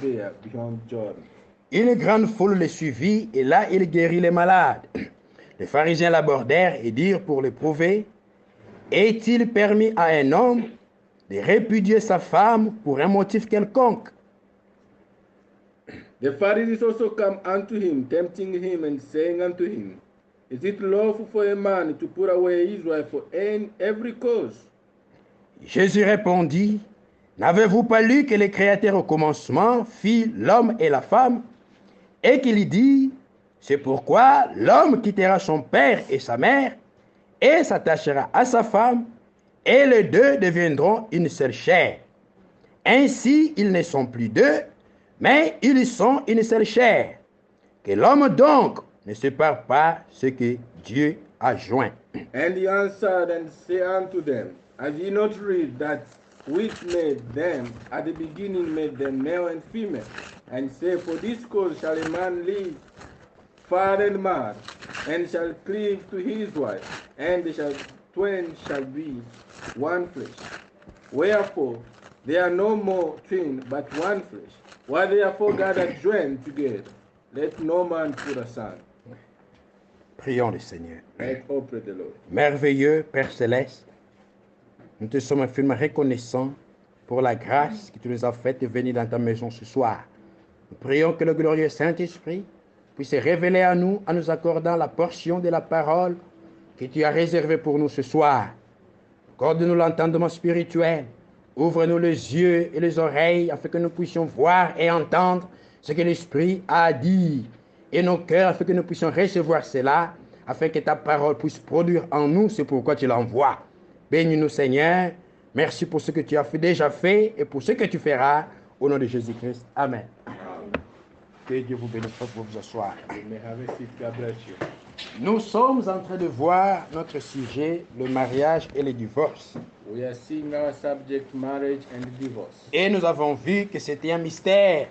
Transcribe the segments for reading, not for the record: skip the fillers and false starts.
there beyond Jordan. Une grande foule le suivit et là il guérit les malades. Les pharisiens l'abordèrent et dirent pour le prouver, est-il permis à un homme de répudier sa femme pour un motif quelconque? The Pharisees also come unto him, tempting him and saying unto him, is it lawful for a man to put away his wife for every cause? Jésus répondit, n'avez-vous pas lu que le Créateur au commencement fit l'homme et la femme, et qu'il dit, c'est pourquoi l'homme quittera son père et sa mère, et s'attachera à sa femme, et les deux deviendront une seule chair. Ainsi, ils ne sont plus deux, mais ils sont une seule chair. Que l'homme donc ne sépare pas ce que Dieu a joint. And he answered and said unto them, have ye not read that which made them at the beginning made them male and female, and say, for this cause shall a man leave father and mother, and shall cleave to his wife, and they twain shall be one flesh. Wherefore they are no more twin, but one flesh. Why therefore God hath joined together, let no man put asunder. Prions le Seigneur. Let all pray the Lord. Merveilleux Père Céleste, nous te sommes infiniment reconnaissants pour la grâce que tu nous as faite de venir dans ta maison ce soir. Nous prions que le glorieux Saint-Esprit puisse se révéler à nous en nous accordant la portion de la parole que tu as réservée pour nous ce soir. Accorde-nous l'entendement spirituel. Ouvre-nous les yeux et les oreilles afin que nous puissions voir et entendre ce que l'Esprit a à dire. Et nos cœurs afin que nous puissions recevoir cela, afin que ta parole puisse produire en nous, c'est pourquoi tu l'envoies. Bénis-nous Seigneur, merci pour ce que tu as déjà fait et pour ce que tu feras, au nom de Jésus-Christ. Amen. Que Dieu vous bénisse pour vous asseoir. May have a seat. God bless you. Nous sommes en train de voir notre sujet, le mariage et le divorce. We are seeing our subject, marriage and divorce. Et nous avons vu que c'était un mystère,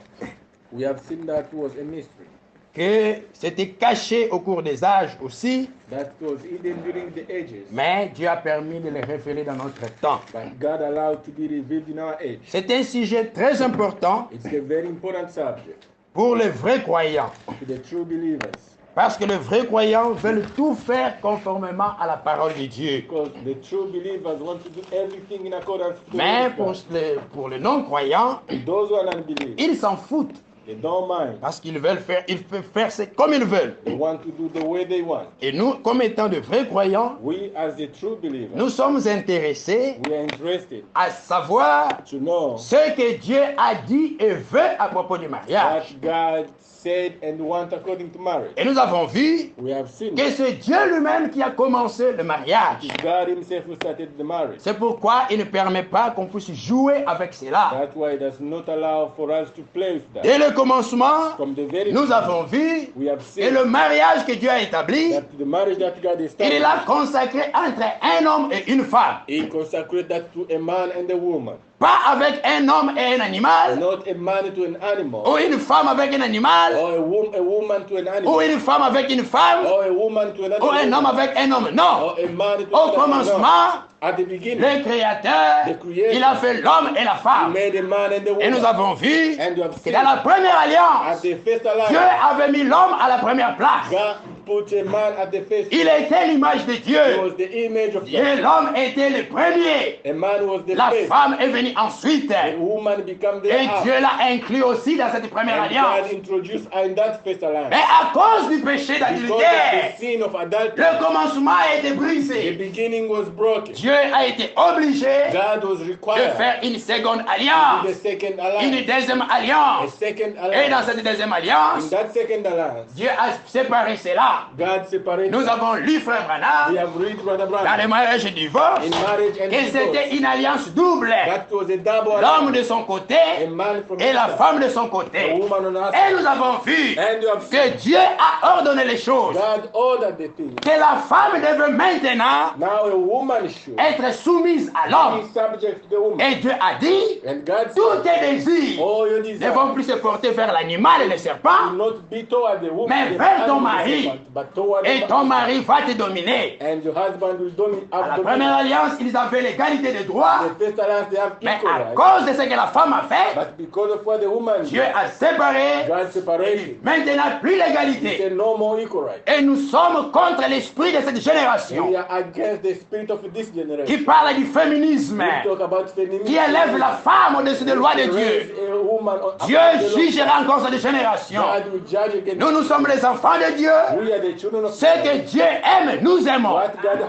We have seen that was a mystery, que c'était caché au cours des âges aussi, that was hidden during the ages, mais Dieu a permis de le révéler dans notre temps. but God allowed to be revealed in our age. C'est un sujet très important It's a very important subject pour les vrais croyants, to the true believers, parce que les vrais croyants veulent tout faire conformément à la parole de Dieu. because the true believers want to do everything in accordance to the Mais word of God. pour les non-croyants, Those who are non-believers, ils s'en foutent, they don't mind. parce qu'ils veulent faire, ils peuvent faire comme ils veulent. They want to do the way they want. Et nous, comme étant de vrais croyants, We, as the true believers, nous sommes intéressés we are interested à savoir to know ce que Dieu a dit et veut à propos du mariage. what God said and want according to marriage. Et nous avons vu We have seen que c'est Dieu lui-même qui a commencé le mariage. it's God himself who started the marriage. C'est pourquoi il ne permet pas qu'on puisse jouer avec cela. That's why it does not allow for us to play with that. Dès le commencement, From the very nous beginning, avons vu we have que seen le mariage que Dieu a établi, that the marriage that God il established, l'a consacré entre un homme et une femme. he consecrated that to a man and a woman, Pas avec un homme et un animal, not a man to an animal, ou une femme avec un animal, or a woman to an ou animal, une femme avec une femme, or a woman to another ou un homme woman, avec un homme. Non. or a man to Au another man. commencement, At the beginning, le Créateur, The Creator, il a fait l'homme et la he femme. made a man and a Et nous woman. avons vu And you have que seen dans la première at alliance, the first Dieu alliance, avait mis l'homme à la première place. God put a man at the first. Il était l'image de He Dieu. was the image of Et God. l'homme était le premier. A man was the La first. femme est venue ensuite. The woman became the Et half. Dieu l'a inclus aussi dans cette première And alliance. God introduced her in that first alliance. Mais à cause du péché Because of the d'adultère, sin of adultery, le commencement a été the brisé. beginning was broken. Dieu a été obligé God was de required faire une seconde to do alliance, the second une alliance. deuxième A alliance. second Et dans alliance. cette deuxième In alliance, that second alliance, Dieu a séparé cela. God separated. Nous avons lu Frère We Branham have read Brother dans le Branham mariage et divorce in marriage and que c'était divorce. une alliance double. That was a double L'homme alliance. de son côté A man from et la his side, femme de son a côté. woman on our Et nous side. avons vu And you have que seen Dieu a ordonné les choses. God ordered the thing. Que la femme devait maintenant Now a woman should être soumise à l'homme. be subject to the woman. Et Dieu a dit, And God tous said, tes désirs all your ne desires vont plus se porter vers l'animal et le will serpent, not be toward the woman, mais the vers ton animal, mari. but toward Et ton mari va te dominer. and your husband will dominate À la after première alliance, ils avaient l'égalité des droits. the first alliance they have Mais equal à rights. cause de ce que la femme a fait, But because of what the woman Dieu a séparé. God Et separated, maintenant, plus he l'égalité. said no more equal rights. Et nous sommes contre l'esprit de cette génération We are against the spirit of this qui generation. parle du féminisme, We talk about feminism. qui élève la femme au-dessus des lois de Dieu. Raise a woman on- Dieu jugera encore cette génération. God will judge against Nous sommes les enfants de Dieu. We are the children of Ce que Dieu aime, nous aimons. What God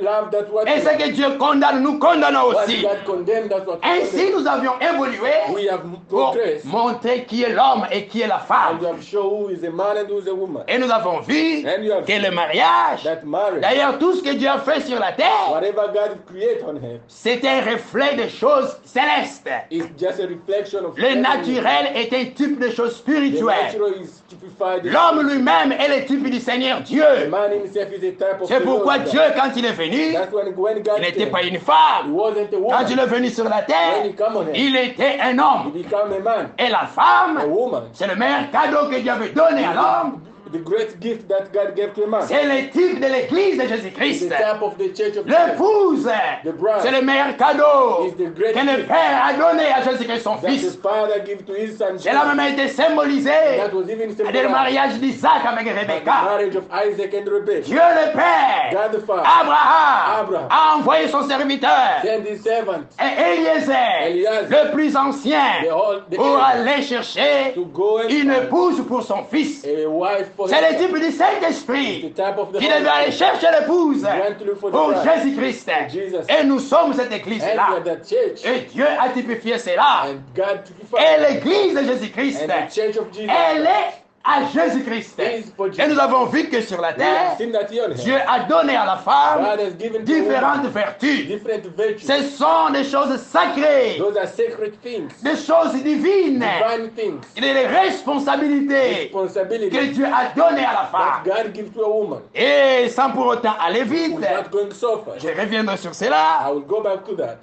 love, that's what Et ce que Dieu condamne, nous condamnons what aussi. God condemned, that's what Ainsi, nous avions évolué we have pour progressed. montrer qui est l'homme et qui est la And femme. you have shown who is a man and who is a woman. Et nous avons vu And you have que le mariage, That marriage, d'ailleurs tout ce que Dieu a fait sur la terre, whatever God created on him, c'est un reflet de choses célestes. is just a reflection of Le heavenly. naturel est un type de choses The spirituelles. natural is typified. L'homme lui-même est le type du Seigneur The Dieu. man himself is a type of C'est the pourquoi Lord Dieu, God. quand il est venu, That's when God il n'était came, pas une he femme. wasn't a Quand il woman. est venu sur la When terre, he come on earth, il était un he homme. became a man, Et la a femme, woman. c'est le meilleur cadeau que Dieu avait donné à l'homme. The great gift that God gave to a man. C'est le type de l'église de It's Jésus-Christ. the type of the church of Jesus. L'épouse, The bride. c'est le meilleur cadeau Is the great que le gift Père a donné à Jésus-Christ son that Fils. the father gave to his son. Cela a même été symbolisé That was even à le symbolized mariage d'Isaac avec by the Rebecca. marriage of Isaac and Rebekah. Dieu le Père, God the Father Abraham, a envoyé son serviteur, sent his servant et Eliezer, Eliezer, le plus ancien, the pour elder, aller chercher to go and une find épouse pour son fils. a wife for C'est le himself. type du The Saint-Esprit type of the qui Holy devait aller Spirit. chercher l'épouse Went to look for the pour bride. Jésus-Christ. Jesus. Et nous sommes cette And we église-là. are that church. Et Dieu a typifié cela. And God Et typified. l'église de Jésus-Christ, And the church of Jesus. elle est à Jésus-Christ. Is for Jesus. Et nous avons vu que sur la We have terre, seen that here on Dieu earth. a donné à la femme God has given to différentes women vertus. different virtues. Ce sont des choses sacrées, Those are sacred things, des choses divines, divine things, des responsabilités responsibilities que Dieu a données à la that femme. God gives to a woman. Et sans pour autant aller vite, Without going so far. je reviendrai sur cela. I will go back to that.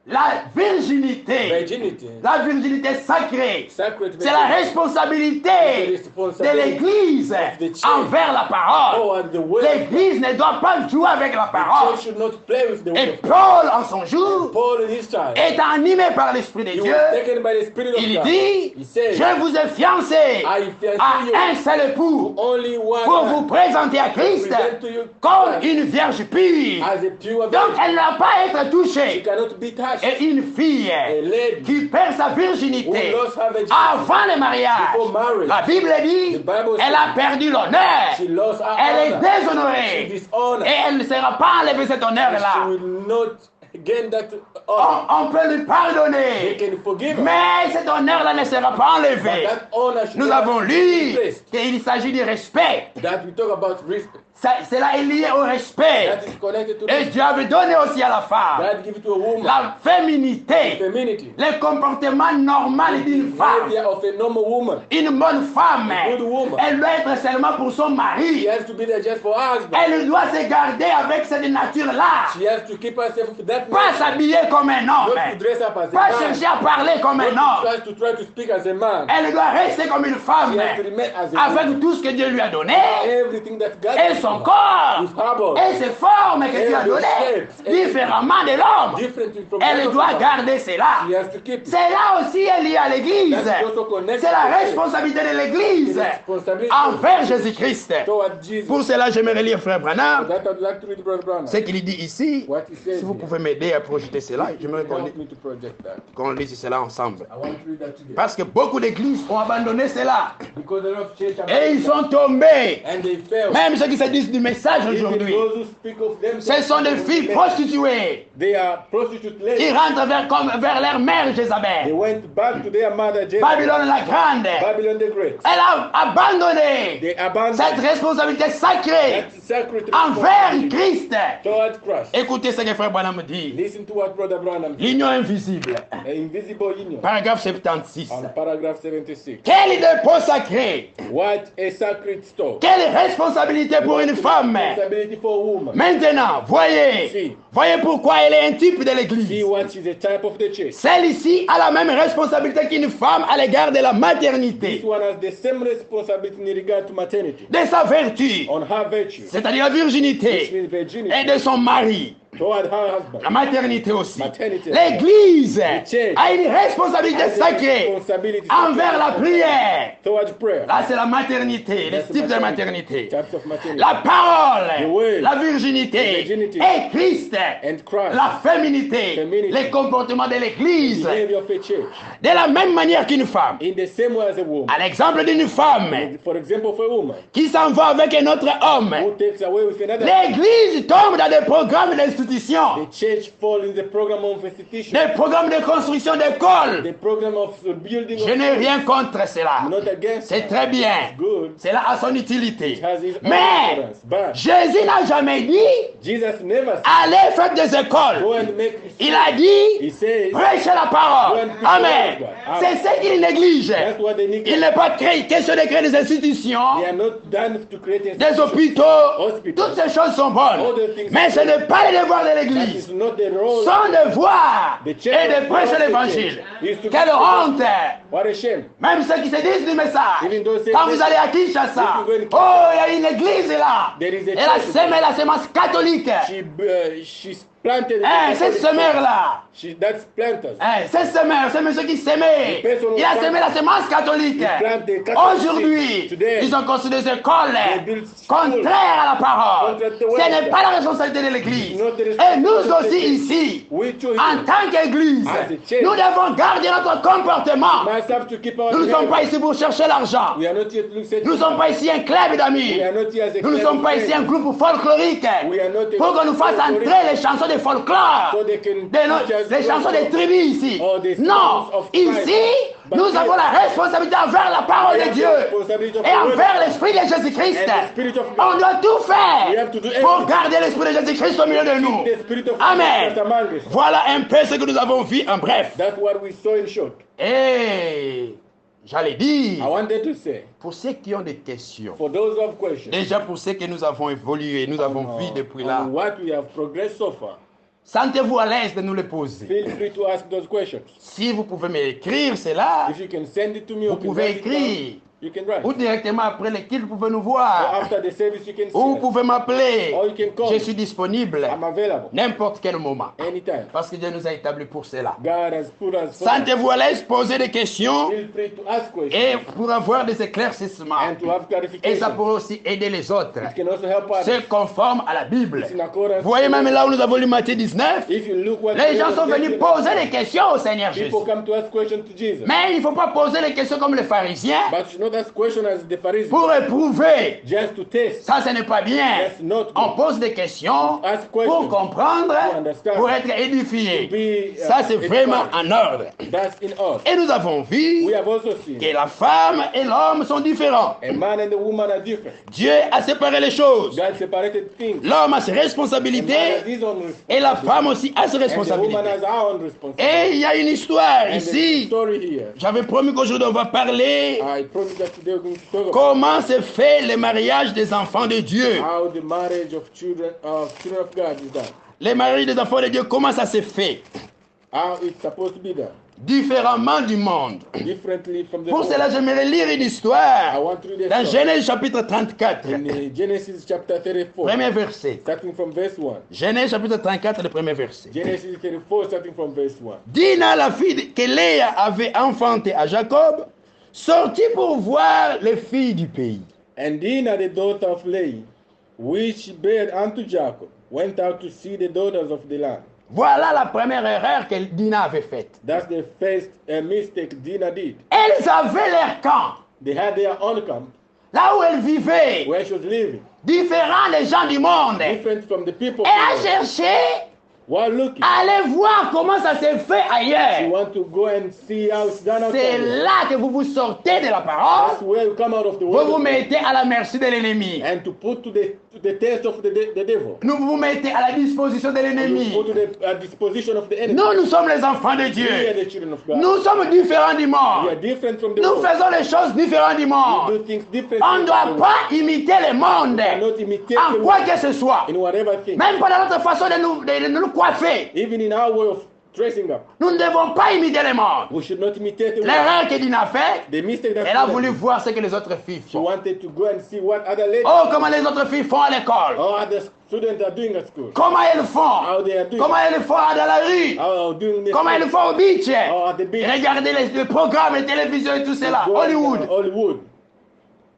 La virginité, Virginity, la virginité sacrée, sacred c'est la virginity, responsabilité de l'Église envers la parole. toward the word. L'Église ne doit pas jouer avec la The parole. church should not play with the word Et of God. Paul, en son jour, Paul in his time, est animé par l'Esprit de he Dieu. was taken by the Spirit of Il God. dit, He said, je vous ai fiancé I fiancé à you un seul époux only one pour man, vous présenter à Christ present to you comme Christ une vierge pure. as a pure Donc virgin. elle n'a pas à être She touchée. cannot be touched. Et une fille A lady qui perd sa who virginité lost her virginity avant le mariage. before marriage, La Bible dit, The Bible elle a perdu l'honneur. she lost her Elle est honor. She déshonorée. dishonored. Et elle ne sera pas enlevée cet She honneur-là. will not gain that honor. On peut lui They pardonner. can forgive her. Mais cet honneur-là ne sera pas But enlevé. that honor should Nous never avons be lu replaced. qu'il s'agit du respect. That we talk about respect. Cela est lié au respect. That is connected to Et respect. Dieu avait donné aussi à la femme God give it to a woman. la féminité, Femininity. le comportement normal d'une femme. Behavior of a normal woman. Une bonne femme, A good woman. elle doit être seulement pour son She mari. has to be there just for her husband. Elle doit se garder avec cette nature-là. She has to keep herself with that Pas man. s'habiller comme un Not to homme. dress up as a Pas man. chercher à parler comme un homme. Not to try to speak as a man. Elle doit rester comme une femme. She has to remain as a woman. Avec tout ce que Dieu lui a donné. Everything that God Et gives son her. corps. With her body. Et ses formes que Dieu a données. Différemment de l'homme. Different from Elle that doit of garder cela. She has to keep it. C'est là aussi est lié à l'église. That's also connected C'est la to the responsabilité de l'église responsibility envers Jésus-Christ. toward Jesus. Pour cela, j'aimerais lire Frère Branham. That I'd like to read Brother Branham. Ce qu'il dit ici, What he says si vous here. pouvez m'aider à projeter cela, j'aimerais Help me to project that. qu'on lise cela ensemble. I want to read that together. Parce que beaucoup d'églises ont abandonné cela. Because a lot of church Et ils sont tombés. and they fail. Même ceux qui se disent du message Even aujourd'hui. those who speak of Ce themselves, sont des filles prostituées. they are prostitute Ils ladies. rentrent vers leur mère They Jézabel. went back to their mother Jezebel, Babylone la grande. Babylon the Great. Elle a abandonné They abandoned cette responsabilité sacrée that sacred envers responsibility Christ. toward Christ. Écoutez ce que Frère Branham dit. Listen to what Brother Branham said. L'union invisible. The invisible union. Paragraphe 76. On paragraph 76. Quel dépôt sacré. What a sacred store. Quelle responsabilité pour une femme. responsibility for a woman. Maintenant, voyez pourquoi elle est un type de See l'église. what is the type of the church. Celle-ci a la même responsabilité qu'une femme à l'égard de la This maternité, one has the same responsibility in regard to maternity, de sa vertu, on her virtue, c'est-à-dire la which virginité, means et virginity, de son mari, toward her husband. la maternité aussi. Maternity. L'église church a une responsabilité Has a sacrée responsibility envers la prière. towards prayer. Là, c'est la maternité, les That's types de maternity. maternité. Types of maternity. La parole, The word, la virginité, the virginity, et Christ, and Christ, la féminité, Femininity, les comportements de l'église, behavior of a church. de la même manière qu'une femme. In the same way as a woman. À l'exemple d'une femme For example, for a woman qui s'en va avec un autre homme, who takes away with another, l'église tombe dans des programmes d'institution, the church falls in the program of institution, des programmes de construction d'écoles. the program of building Je of n'ai rien contre cela. I'm not against C'est that. très bien. It's good. Cela a son utilité. It has its own Mais importance. But Jésus n'a jamais dit Jesus never said, allez faire des go écoles. and make Il a dit He says prêchez la parole. Amen. Amen. C'est ce qu'il néglige. that's what they need. Il n'est pas question de créer des institutions, They are not done to create a des hôpitaux. Toutes ces choses sont bonnes. Mais ce n'est pas le devoir de That l'église. is not the role. Son devoir est de prêcher l'évangile. Quelle honte! What a shame. Même ceux qui se disent du message. Even though say Quand vous this- allez à Kinshasa, if you go in oh, il y a une église là. There is a Elle a church semé la semence catholique. She's planted. Cette semeur là. That's planters. Cette semeur, c'est monsieur qui s'aimait. Il a semé la semence catholique. Aujourd'hui, ils ont construit des écoles contraires à la parole. Ce n'est pas la responsabilité de l'église. Et nous aussi ici, en tant qu'église, nous devons garder notre comportement. Must have to keep our Nous ne sommes pas ici pour chercher l'argent. We are not yet looking. Nous ne sommes pas ici un club d'amis. We are not here as a Nous ne club sommes pas of ici un friends. groupe folklorique. We are not a Pour qu'on nous fasse folklorique. entrer les chansons de folklore. So they can Les chansons des tribus ici. Or the Non, songs of tribes. ici, But nous here, avons la responsabilité envers la parole we de have Dieu the responsibility of et the word envers of God. l'esprit de Jésus-Christ. And the spirit of God. On doit tout We have to do faire pour everything. garder l'esprit de Jésus-Christ au milieu de nous. The spirit of Amen. God among us. Voilà un peu ce que nous avons vu en bref. That's what we saw in short. Et j'allais I dire, wanted to say, pour ceux qui ont des questions, for those who have questions, déjà pour ceux que nous avons évolué, nous avons vu depuis là, on what we have progressed so far, sentez-vous à l'aise de nous les poser. feel free to ask those questions. Si vous pouvez m'écrire cela, If you can send it to me, vous or can pouvez write it down, écrire. you can write. Ou directement après le culte, vous pouvez nous Or voir. after the service, you can Ou vous see us. pouvez m'appeler. Or you can call Je me. suis disponible I'm available n'importe quel moment. anytime. Parce que Dieu nous a établis pour cela. God has put us for that. Sentez-vous à l'aise, posez des questions Feel free to ask questions et pour avoir des éclaircissements. and to have Et ça clarification. pourrait aussi aider les autres. It can also help others. C'est conforme à la Bible. It's in accordance. Vous voyez même là où nous avons lu Matthieu 19, If you look what les gens sont venus poser des questions au Seigneur Jésus. people come to ask questions to Jesus, Mais il ne faut pas poser les questions comme les pharisiens but you should not ask questions as the Pharisees, pour éprouver. just to test. Ça, ce n'est pas bien. That's not On good. pose des questions Ask pour questions comprendre, to understand, pour être édifié. to be, Ça, c'est vraiment edified. en ordre. That's in us. Et nous avons vu We have also seen que la femme et l'homme sont différents. a man and a woman are different. Dieu a séparé les choses. God separated things. L'homme a ses A man has responsabilités his own et la responsibility. femme aussi a ses And the woman responsabilités. has her own responsibility. Et il y a une histoire And there's a ici. story here. J'avais promis qu'aujourd'hui on va parler I promise that today we're going to talk about comment se fait le mariage des enfants de Dieu. how the marriage of children of God is done. Le mariage des enfants de Dieu, comment ça se fait? How it's supposed to be done. Différemment du monde. Differently from the Pour world. cela, j'aimerais lire une I histoire want to read dans a story Genèse chapitre 34, in Genesis chapter 34, premier verset. starting from verse 1. Genèse chapitre 34, le premier verset. Genesis 34, starting from verse 1. Dina, la fille que Léa avait enfantée à Jacob, sortit pour voir les filles du pays. And Dinah, the daughter of Leah, which she bare unto Jacob, went out to see the daughters of the land. Voilà la première erreur que Dina avait faite. That's the first mistake Dinah did. Elles avaient leur camp, They had their own camp là où elles vivaient, where she was living, différent des gens du monde. different from the people. Elle a cherché While looking, à aller voir comment ça se fait you ailleurs. want to go and see how it's done C'est outside. là que vous vous sortez de la That's parole, where you come out of the vous vous world mettez à la merci de l'ennemi. and to put to the to the test of the devil. Nous vous mettez à la disposition de You l'ennemi. go to the disposition of the enemy. Nous sommes les enfants de We are Dieu. the children of God. Nous sommes différents du We are monde. different from the Nous world. faisons les choses différentes du We monde. do things different On from ne the doit world. pas imiter le monde We cannot imitate en the quoi world que ce soit. in whatever thing. Même pas dans notre façon de nous coiffer. Even in our way of dressing up. Nous ne devons pas imiter le monde. We should not imitate the world. L'erreur que Dina a fait, The mistake that elle a she voulu did. voir ce que les autres filles She font. wanted to go and see what other ladies Oh, comment les autres filles font à l'école. or other students are doing at school. Comment elles font. How they are doing. Comment elles font dans la rue. How they are doing this. Comment elles font au beach. Or at the beach. Regardez les programmes, les télévisions et tout cela. Go Hollywood. Hollywood.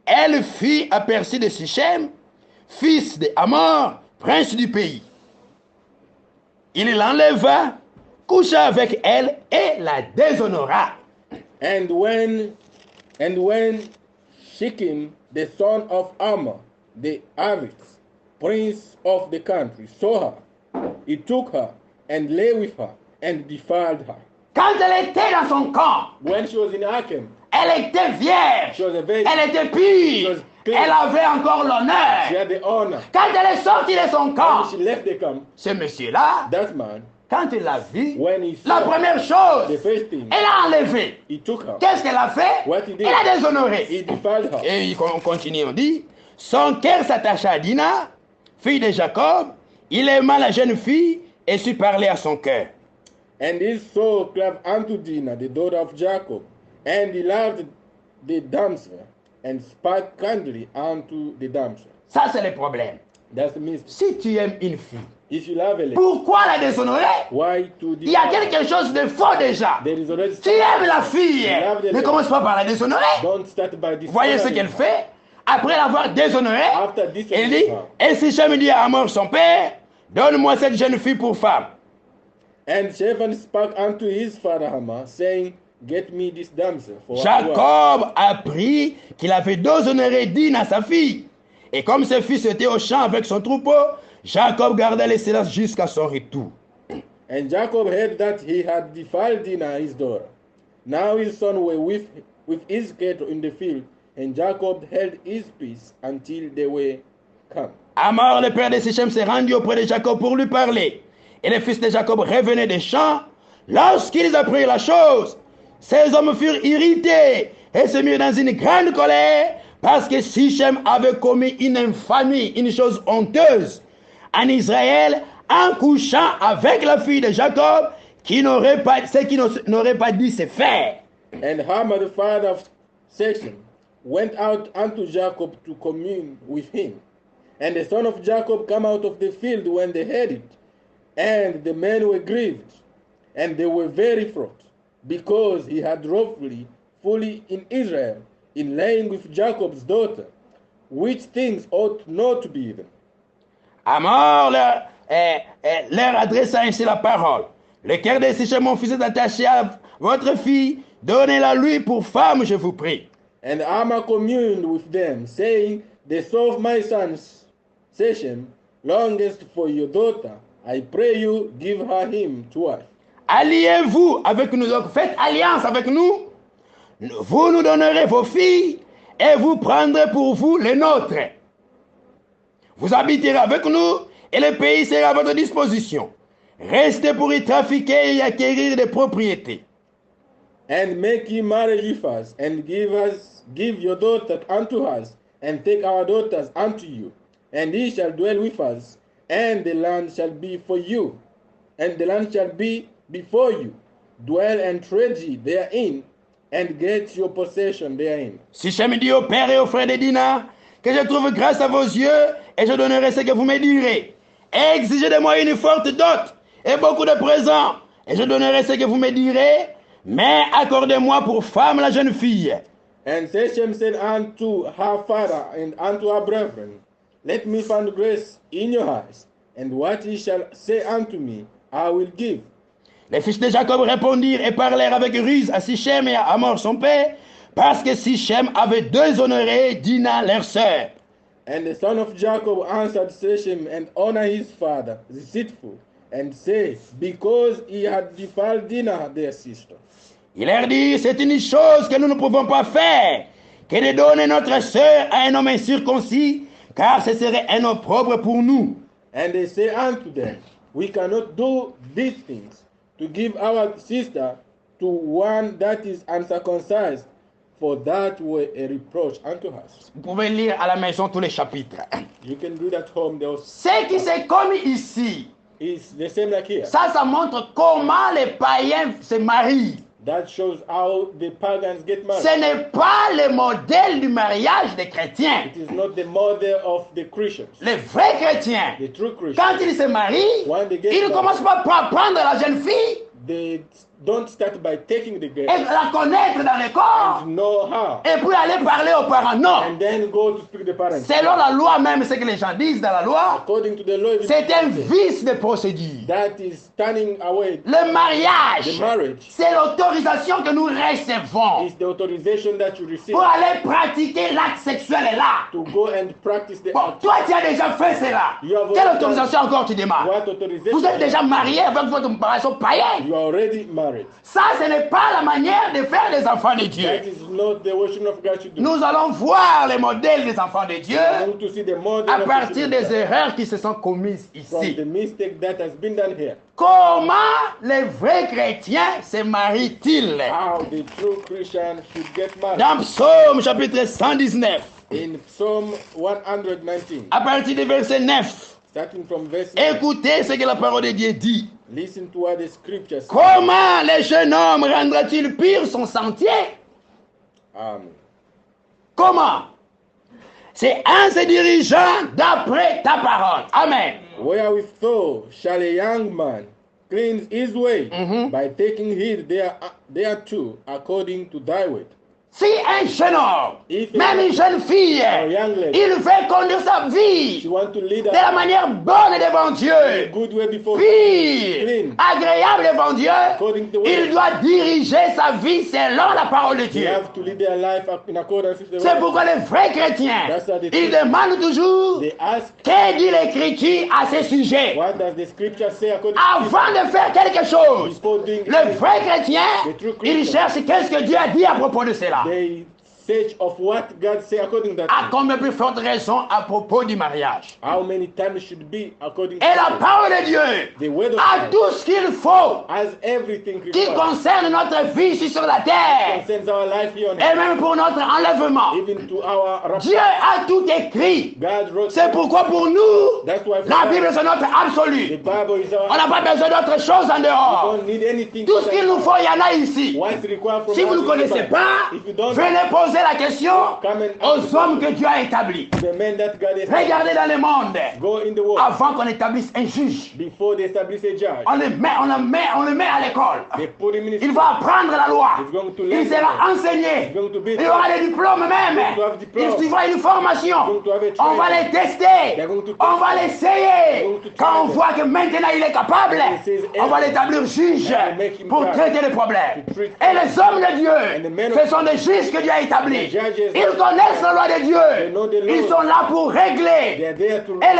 Elle fut aperçue de Sichem, fils de Hamor, prince du pays. Il l'enleva, coucha avec elle et la déshonora. And when Shechem, the son of Hamor, the Arits, prince of the country, saw her, he took her and lay with her and defiled her. Quand elle était dans son camp, When she was in Achem, elle était vierge, she was a virgin. elle était pure, elle avait encore She l'honneur. had the honor. Quand elle est sortie de son camp, When she left the camp, ce monsieur-là, that man, quand il l'a vu, when he la saw première the chose, first thing, elle a enlevé. he took her. Qu'est-ce qu'elle a fait? What he did? Elle a déshonoré. He defiled her. Et on continue, on dit, son cœur s'attacha à Dina, fille de Jacob, il aima la jeune fille et sut parler à son cœur. And his soul clave unto Dinah, the daughter of Jacob, and he loved the damsel, and spake kindly unto the damsel. Ça, c'est le problème. That's the mystery. Si tu aimes une fille, If you love a lady, pourquoi la déshonorer? why to Il y a defile her? quelque chose de faux déjà. There is already Tu aimes la fille, ne commence pas par la déshonorer. Don't start by Voyez ce qu'elle fait. Après l'avoir déshonorée, After elle dishonoring dit, her. et si Sichem dit à Hamor son père, donne-moi cette jeune fille pour femme. And Shaphan spake unto his father Hamor, saying, Get me this damsel for wife. Jacob apprit qu'il avait déshonoré Dina, sa fille. Et comme ses fils étaient au champ avec son troupeau, Jacob garda le silence jusqu'à son retour. And Jacob heard that he had defiled Dinah his daughter. Now his son were with his cattle in the field, and Jacob held his peace until they were come. Hamor, le père de Sichem, s'est rendu auprès de Jacob pour lui parler. Et les fils de Jacob revenaient des champs. Lorsqu'ils apprirent la chose, ces hommes furent irrités et se mirent dans une grande colère parce que Sichem avait commis une infamie, une chose honteuse en Israël en couchant avec la fille de Jacob qui n'aurait pas dû se faire. And Hamor, the father of Shechem, went out unto Jacob to commune with him. And the son of Jacob came out of the field when they heard it. And the men were grieved, and they were very fraught, because he had wrongfully fully in Israel, in laying with Jacob's daughter, which things ought not to be even. Hamor leur adressa ainsi la parole. Le cœur de Sichem, mon fils, est attaché à votre fille. Donnez-la lui pour femme, je vous prie. And Hamor communed with them, saying, The soul of my son Shechem longest for your daughter. I pray you, give her him to wife. Alliez-vous avec nous, donc faites alliance avec nous. Vous nous donnerez vos filles et vous prendrez pour vous les nôtres. Vous habiterez avec nous et le pays sera à votre disposition. Restez pour y trafiquer et y acquérir des propriétés. And make ye marriage with us, and give your daughter unto us, and take our daughters unto you, and ye shall dwell with us, and the land shall be for you, and the land shall be before you. Dwell and trade ye therein, and get your possession therein. Sichem dit au père et aux frères de Dina que je trouve grâce à vos yeux et je donnerai ce que vous me direz. Exigez de moi une forte dot et beaucoup de présents, et je donnerai ce que vous me direz, mais accordez-moi pour femme la jeune fille. And Shechem said unto her father and unto her brethren, Let me find grace in your eyes, and what ye shall say unto me, I will give. Les fils de Jacob répondirent et parlèrent avec ruse à Sichem et à Hamor son père, parce que Sichem avait déshonoré Dina leur sœur. And the son of Jacob answered Shechem and honored his father, deceitful, and said, Because he had defiled Dinah their sister. Il leur dit, c'est une chose que nous ne pouvons pas faire, que de donner notre sœur à un homme incirconcis, car ce serait un opprobre pour nous. And they say unto them, we cannot do these things, to give our sister to one that is uncircumcised, for that were a reproach unto us. Vous pouvez lire à la maison tous les chapitres. You can read at home, Ce qui s'est commis ici, it's the same like here. ça montre comment les païens se marient. That shows how the pagans get married. Ce n'est pas le modèle du mariage des chrétiens. It is not the model of the Christians. Les vrais chrétiens, The true Christians, quand ils se marient, when they get ils ne married, commencent pas par prendre la jeune fille they don't start by taking the et girl la connaître dans le corps and know her, et puis aller parler aux parents. Non. and then go to speak to the parents. Selon la loi même, ce que les gens disent dans la loi, According to the law, c'est un vice de procédure. that is turning away. Le mariage, The marriage c'est l'autorisation que nous recevons is the authorization that you receive pour aller pratiquer l'acte sexuel est là. to go and practice the Bon, act. toi tu as déjà fait cela. You have Quelle already autorisation encore tu demandes? What authorization? Vous êtes déjà marié avec votre relation païenne. You are already married. Ça, ce n'est pas la manière de faire des enfants de Dieu. That is not the worship of God should do. Nous allons voir les modèles des enfants de Dieu I want to see the model à of partir worship des of God erreurs qui se sont commises from ici. the mistake that has been done here. Comment les vrais chrétiens se marient-ils? How the true Christian should get married. Dans Psaume chapitre 119, In Psalm 119, à partir du verset 9, starting from verse 9, écoutez ce que la parole de Dieu dit. listen to what the scripture says. Comment le jeune homme rendra-t-il pur son sentier? Amen. Comment? C'est en se dirigeant d'après ta parole. Amen. Wherewithal shall a young man cleanse his way by taking heed thereto according to thy word. Si un jeune homme, If même une jeune fille, young lady, il veut conduire sa vie she want to lead de la manière bonne devant a Dieu, good way before pure, clean, agréable devant Dieu, according to the il word. doit diriger sa vie selon la parole de They Dieu. have to lead their life in accordance with the C'est word. pourquoi les vrais chrétiens, That's why the ils truth. demandent toujours They ask, que dit l'Écriture à ce sujet. what does the scripture say according to Avant de faire quelque chose, before doing le vrai chrétien, The true il Christian. cherche qu'est-ce que Dieu a dit à propos de cela. They search of what God say according to À that. combien plus forte raison à propos du mariage. How many times should be according Et la to parole de Dieu the word of a God tout ce qu'il faut as everything qui required. concerne notre vie ici sur la terre Concerns our life here on et earth, même pour notre enlèvement. even to our rapture. Dieu a tout écrit. God wrote. C'est pourquoi pour nous, That's why la Bible c'est notre the absolu. Bible is On our. n'a pas besoin d'autre chose en We dehors. don't need anything. Tout ce qu'il nous faut, il y en a ici. What's required from Si vous us ne in the connaissez Bible. pas, If you don't, venez poser la question come and aux hommes que Dieu a établis. the men that God has Regardez dans le monde, go in the world avant qu'on établisse un juge, before they establish a judge. on le met à l'école. They put him in his Il va apprendre la loi. He's going to learn Il sera enseigné. He's going to be Il aura des diplômes même. He's going to have diplôme. Il suivra une formation. He's going to have a On va training. les tester. They're going to On va test him. l'essayer. They're going to Quand on try voit que maintenant il est capable, He says on va l'établir juge And make him pour judge. traiter les problèmes. To treat Et les hommes de Dieu, And the men of ce sont des juges que Dieu a établis. The judges Ils connaissent la loi de They Dieu. know the law. Ils sont là pour régler. They're there to Et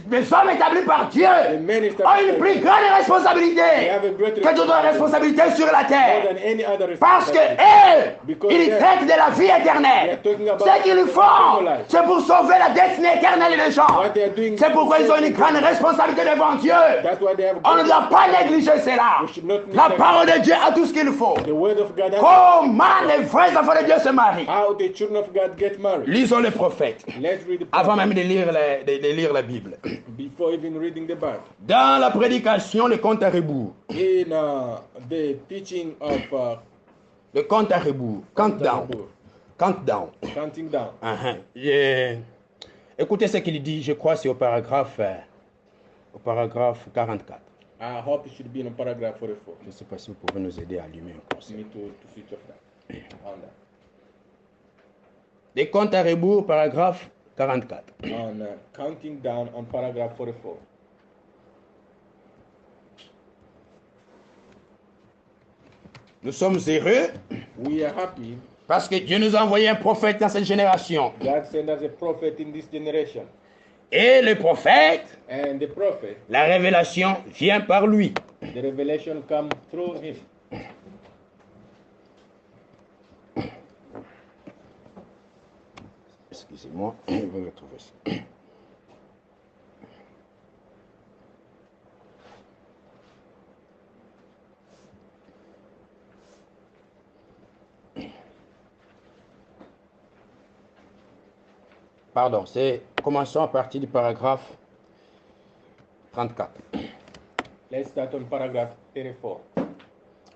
les hommes établis par Dieu the men established ont une plus grande They responsabilité have a great que toute autre responsabilité sur la more terre. than any other Parce que responsibility. eux, Because ils they- traitent de la vie éternelle. They are talking about Ce qu'ils font, eternal life. c'est pour sauver la destinée éternelle des gens. What they are doing C'est pourquoi ils ont une grande responsabilité devant Dieu. That's why they have On ne doit pas négliger cela. We should not La neglect parole de Dieu a tout ce qu'il faut. the word of God. Comment les vrais enfants de Dieu se marient? How the children of God get married. Lisons les prophètes. Let's read the Avant Bible même de lire la Bible. before even reading the Bible. Dans la prédication, le compte à rebours. In the teaching of Le compte à rebours. Countdown. Countdown. counting down. Écoutez ce qu'il dit, je crois, c'est au paragraphe 44. I hope it should be in paragraph 44. Je ne sais pas si vous pouvez nous aider à allumer un peu. Me to switch off that. On that. Les comptes à rebours, paragraphe 44. On counting down on paragraph 44. Nous sommes heureux We are happy parce que Dieu nous a envoyé un prophète dans cette génération. God sent us a prophet in this generation. Et le prophète, And the prophet, la révélation vient par lui. the revelation comes through him. Excusez-moi, je vais retrouver ça. Pardon, commençons à partir du paragraphe 34. Let's start on paragraph 34.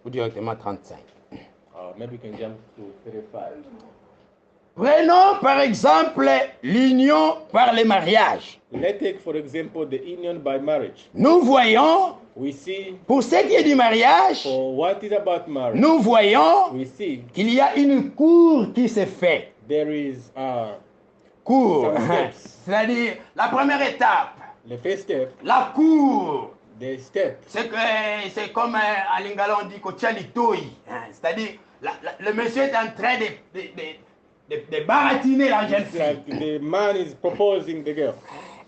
Ou directement 35. Maybe we can jump to 35. Prenons par exemple l'union par le mariage. Let's take, for example, the union by marriage. Nous voyons, We see, pour ce qui est du mariage, for what is about marriage, nous voyons we see qu'il y a une cour qui se fait. there is Cour, Some steps. c'est-à-dire la première étape, the first step, la cour. the step. C'est comme à Lingala on dit Kochalitoy, c'est-à-dire le monsieur est en train de baratiner la jeune It's fille. like the man is proposing the girl.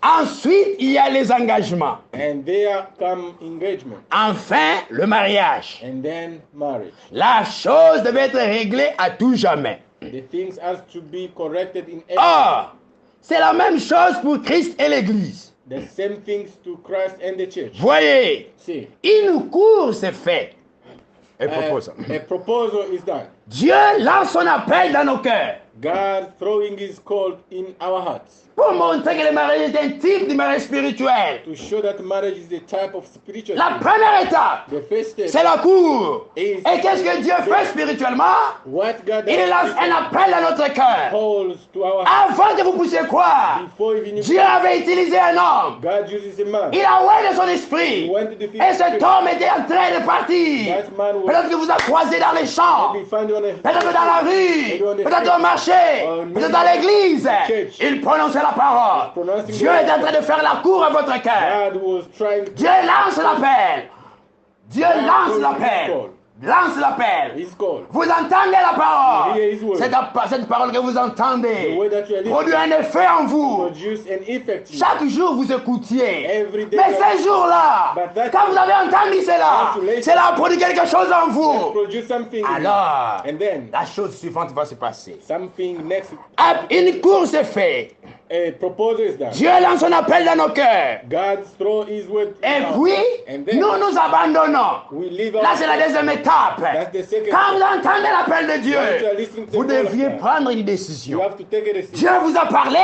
Ensuite, il y a les engagements. And there come engagement. Enfin, le mariage. And then marriage. La chose devait être réglée à tout jamais. The things has to be corrected in every. Or, c'est la même chose pour Christ et l'Église. The same things to Christ and the church. Voyez, See, une cour s'est faite. Et propose. a proposal is done. Dieu lance son appel dans nos cœurs God throwing his call in our hearts pour montrer que le mariage est un type de mariage spirituel. to show that marriage is a type of spiritual La thing. première étape, The first step c'est la cour. is Et qu'est-ce que Dieu fait spirituellement? what God Il lance un appel à notre cœur. calls to our hearts. Avant que vous puissiez croire, Before even you, Dieu avait utilisé un homme. God uses a man. Il a envoyé de son He esprit. went to defeat Et cet homme était en train de partir. That man was Peut-être que vous a croisé dans les champs. maybe found on a Peut-être dans la rue. Peut-être au marché. Peut-être dans l'église. Il prononçait la parole. Dieu est en train de faire la cour à votre cœur. God was trying to Dieu lance l'appel. Dieu lance l'appel. Lance l'appel. his call. Vous entendez la parole. Hear his word. Cette parole que vous The entendez way that you are produit listening un effet en vous. produce an effect in you. Chaque jour, vous écoutiez. Every day. Mais ces jours-là, But that- quand vous avez entendu cela, cela a produit quelque chose en Let's vous. produce something. in you. Alors, And then la chose suivante va se passer. something next. Une course est faite. A proposal is done. Dieu lance son appel dans nos cœurs. God throw his word. Et in our puis, hearts. And then nous nous abandonnons. we leave Là, c'est la deuxième étape. That's the second Quand vous step. entendez l'appel de Once you are Dieu, listening to vous the call of deviez God, prendre une you décision. have to take a decision. Dieu vous a parlé,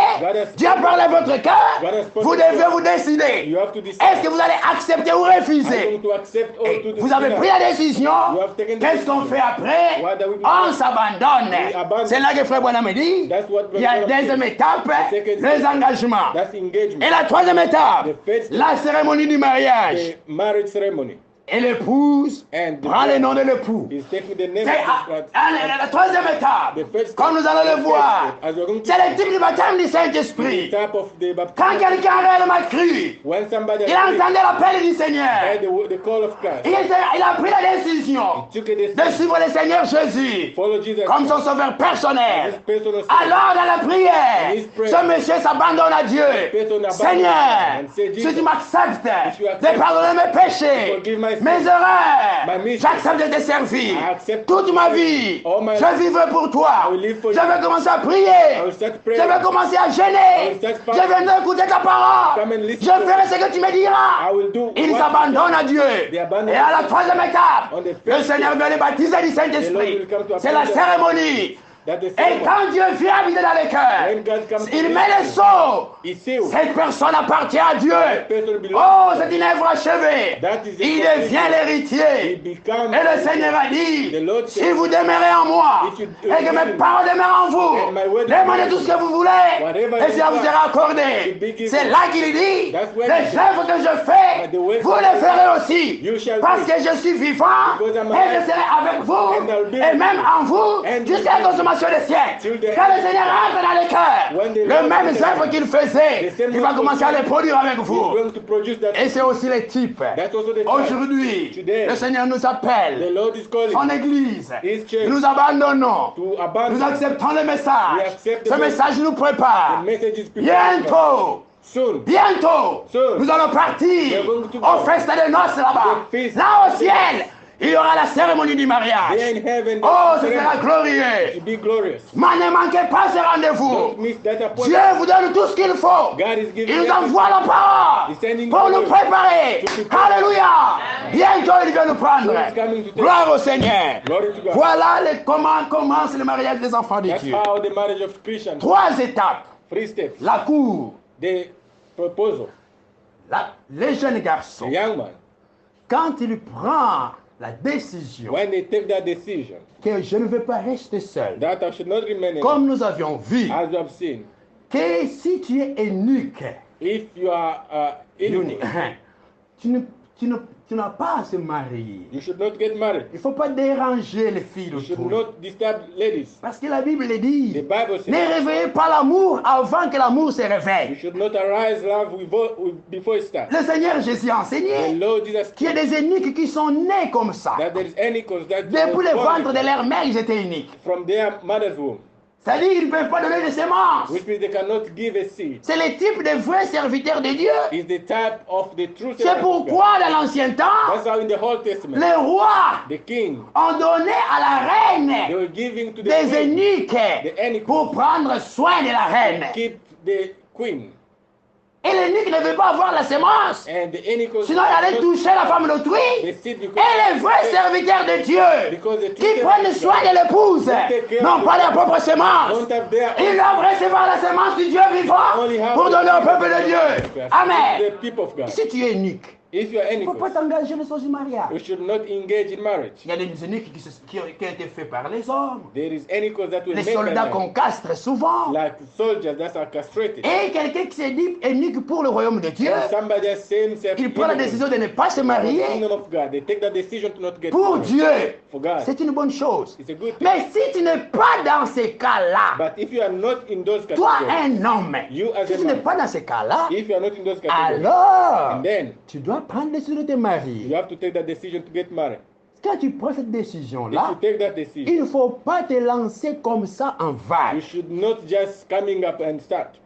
Dieu a parlé à votre cœur, vous devez vous décider. You have to decide. Est-ce que vous allez accepter ou Are you refuser? going to accept or Et to vous avez pris la décision. have taken the Qu'est-ce qu'on decision. fait après? What do we do? On s'abandonne. We abandon. C'est là que Frère Bonham me dit. That's what Il y a Brother une deuxième said. étape, The second les step. engagements. That's engagement. Et la troisième étape, The first step. la cérémonie du mariage. The marriage ceremony. Et l'épouse And the prend le nom de l'époux. He's taking the name C'est of la troisième étape. the first Comme nous allons le voir, As we're going to c'est le type du baptême du the Saint-Esprit. type of the Quand baptism. quelqu'un a réellement cru, When somebody il entendait l'appel du Seigneur. heard the call of Christ, Il a pris la décision took a de decision. suivre le Seigneur Jésus Follow Jesus comme son sauveur personnel. His personal Savior. Alors dans la prière, ce monsieur s'abandonne à Dieu. Seigneur, si tu m'acceptes de pardonner mes péchés, mes erreurs, j'accepte de te servir. Toute ma vie, je vivrai pour toi. Je vais commencer à prier. Je vais commencer à jeûner. Je viendrai écouter ta parole. Je ferai ce que tu me diras. I will do Il what s'abandonne à Dieu. Et à la troisième étape, le Seigneur vient les baptiser du Saint-Esprit. C'est la cérémonie. that the Et ceremony, quand Dieu vient habiter dans les when cœurs, God comes to il live, met les sceaux. He seals. Cette personne appartient à Dieu. That person belongs Oh, to God. c'est une œuvre achevée. That is Il it. devient He l'héritier. becomes Et le Seigneur a dit, The Lord si said, vous demeurez en moi, if you et que mes remain in paroles demeurent en vous, and my word demandez remains tout in ce que vous voulez, whatever et you cela vous want, sera it accordé. be given. C'est là qu'il dit, That's where les it is. œuvres que je fais, But the works vous I les do, ferez aussi, you shall parce do. que je suis vivant, Because I'm et je alive. serai avec vous, And I'll be et with même you. en vous, And jusqu'à la consommation des siècles. till the Quand le end. Seigneur entre dans les cœurs, When the le Lord même enters, œuvre qu'il faisait, the same il va work commencer à les produire avec He's vous. going to produce that. Et c'est aussi le type. That's also the type. Aujourd'hui, Today, le Seigneur nous The appelle, Lord is calling son Église. His church Nous abandonnons. to Nous abandon. acceptons le We message. accept Ce the message nous The prépare. message is prepared. Bientôt, Soon. bientôt, Soon. nous allons partir We are going to go. au festin de noces là-bas. The feast. Là au ciel, il y aura la cérémonie du mariage. There in heaven, Oh, the ce sera ceremony glorieux. to be glorious. Mais ne manquez pas ce rendez-vous. Don't miss that Dieu appointment. vous donne tout ce qu'il faut. God is giving Il nous everything. envoie la parole He's sending pour the nous word. préparer. To prepare. Alléluia. Bientôt, il vient nous prendre. So he's coming to take Gloire au Seigneur. Glory to God. Voilà comment commence le mariage des enfants de That's Dieu. how the marriage of Christians. 3 étapes. 3 steps. La cour, The proposal. les jeunes garçons. The young man, Quand il prend la décision when they take that decision, que je ne veux pas rester seul, that I should not remain alone, comme nous avions vu, as you have seen. que si tu es eunuque, If you are eunuque, eunuch, tu n'as pas à se marier. you should not get married. Il ne faut pas déranger les filles You should autour. not disturb ladies. Parce que la Bible The dit, Bible says ne réveillez pas l'amour avant que l'amour se you réveille. should not arise love before it starts. Le Seigneur Jésus a The enseigné Lord Jesus qu'il y a des eunuques qui sont nés comme ça. that there is any cause that Depuis le was ventre born de leur mère, ils étaient uniques. from their mother's womb, C'est-à-dire qu'ils ne peuvent pas donner de semences. which means they cannot give a seed. C'est le type de vrais serviteurs de Dieu. Is the type of the true C'est servant of God. pourquoi dans l'Ancien temps, That's how in the Old Testament, les rois the king, ont donné à la they reine were giving to the des queen eunuques eunuch pour prendre soin de la reine. keep the queen. Et l'eunuque ne veut pas avoir la semence. And the eunuch Sinon, il allait toucher la femme d'autrui. the seed because Et les vrais serviteurs de Dieu because the true qui servant prennent of soin God de l'épouse n'ont pas leur propre semence. don't have their Ils own doivent recevoir la semence du Dieu vivant pour donner au peuple de Dieu. Amen. the people of God. Si tu es eunuque, If you are il ne faut pas eunuch, t'engager dans du mariage. you should not engage in marriage. Il y a des eunuques qui ont été faits par les hommes. There is eunuchs that will Les make soldats them qu'on castre souvent. like soldiers that are castrated. Et quelqu'un qui s'est dit eunuque pour le royaume de Dieu, Somebody has same self il prend la décision de ne pas se marier. kingdom of God. They take that decision to not get Pour married. Dieu, For God. c'est une bonne chose. It's a good thing. Mais si tu n'es pas dans ces cas-là, But if you are not in those toi categories, un homme, You as si a tu n'es man. pas dans ces cas-là, if you are not in those categories, alors and then tu dois prendre la décision de te you marier. have to take that decision to get married. Quand tu prends cette If décision-là, you take that decision, il ne faut pas te lancer comme ça en you vague. should not just coming up and start.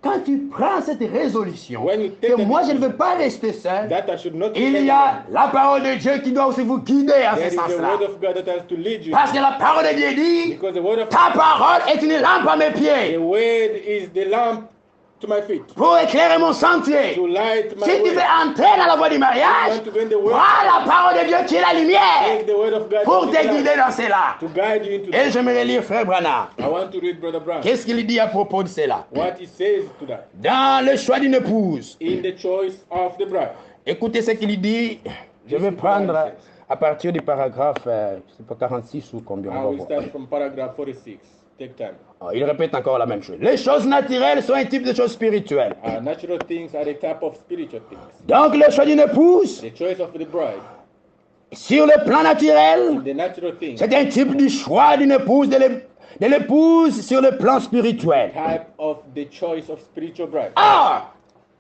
Quand tu prends cette résolution, When you take que the moi je ne decision veux pas rester seul, That I should not be il y alone. a la parole de Dieu qui doit aussi vous guider en There ce is the sens-là. word of God that has to lead you. Parce que la parole de Dieu dit, Because the word of ta parole est une lampe à mes the pieds word is the lamp to my feet, pour éclairer mon sentier. to light my Si tu veux way. entrer dans la voie du mariage, want to go in the word, prends la parole de Dieu qui est la lumière take the word of God pour to te the light, guider dans cela. to guide you into Et that. j'aimerais lire Frère Branham. I want to read Brother Brown. Qu'est-ce qu'il dit à propos de cela? What he says to that Dans le choix d'une épouse, in the choice of the bride. écoutez ce qu'il dit. Je vais prendre à partir du paragraphe, je sais pas, 46 ou combien. I On va will voir. start from paragraph 46. Take time. Ah, il répète encore la même chose. Les choses naturelles sont un type de choses spirituelles. Natural things are the type of spiritual things. Donc le choix d'une épouse, The choice of the bride, sur le plan naturel, the natural things, c'est un type du choix d'une épouse, de l'épouse sur le plan spirituel. type of the choice of spiritual bride. Ah,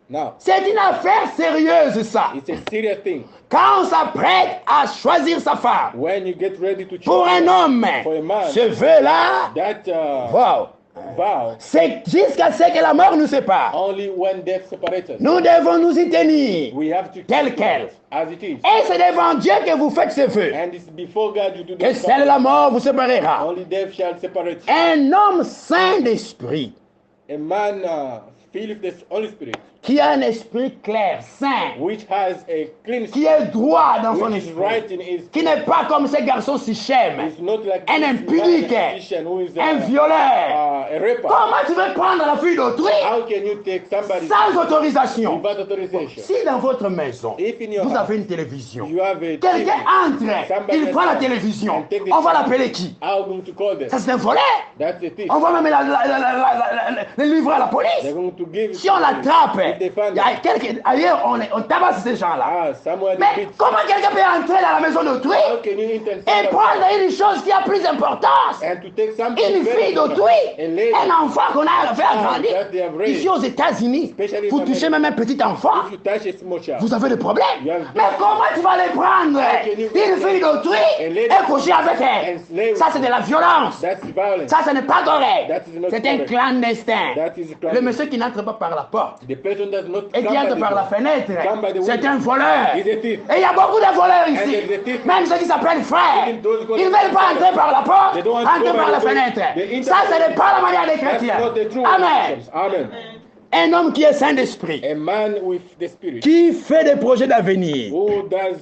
Now, c'est une affaire sérieuse ça. it's a serious thing. Quand on s'apprête à choisir sa femme, When you get ready to pour choose un homme, for a man, ce vœu-là, that wow, vow, c'est jusqu'à ce que la mort nous sépare. only when death separates us. Nous devons nous y tenir. We have to Tel keep quel. it as it is. Et c'est devant Dieu que vous faites ces vœux. And it's before God you do Que this. seule la mort vous séparera. Only death shall separate you. Un homme saint d'esprit, A man filled with the Holy Spirit, qui a un esprit clair, saint, which has a clean qui spirit, est droit dans son which is esprit, right in his qui n'est pas comme ces garçons Sichem, is not like un this impudique, magician who is un violeur. a rapper. Comment tu veux prendre la fille d'autrui How can you take somebody sans autorisation? without authorization? Si dans votre maison, If in your vous house avez une télévision, you have a quelqu'un TV, entre, somebody il prend la else télévision, and take the on va TV. l'appeler qui? how going to call them? Ça c'est un voleur. That's the thief. On va même le livrer à la police. They're going to give it Si on to them. l'attrape, If they find il y a them. ailleurs on tabasse ces gens-là. Someone Mais beats. comment quelqu'un peut entrer dans la maison d'autrui How can you intend et prendre une chose qui a plus d'importance? and to take something Une very fille important, d'autrui, a lady, un enfant qu'on a fait grandir. that they have raised, Ici aux États-Unis, especially in vous touchez America, même un petit enfant, if you touch a small child, vous avez des problèmes. You have- Mais comment tu vas les prendre? can you- Une fille d'autrui A lady- et coucher avec elle. and slave Ça c'est de la violence. that's violence. Ça, ce n'est pas correct. That is not C'est un correct. clandestin. That is Le clandestine. monsieur qui n'entre pas par la porte, The person Satan does not et qui come entre by par the la door. fenêtre, Come by the c'est window. un voleur. He's a thief. Et il y a beaucoup de voleurs ici. And there's a thief. Même ceux qui s'appellent frères. Even those who Ils ne go veulent pas to entrer par la porte, They don't want to go entrer by par the la door. fenêtre. They enter Ça, by ce the n'est pas la manière des That's chrétiens. not the true Amen. Christians. Amen. Un homme qui est saint d'esprit, A man with the spirit qui fait des projets d'avenir. who does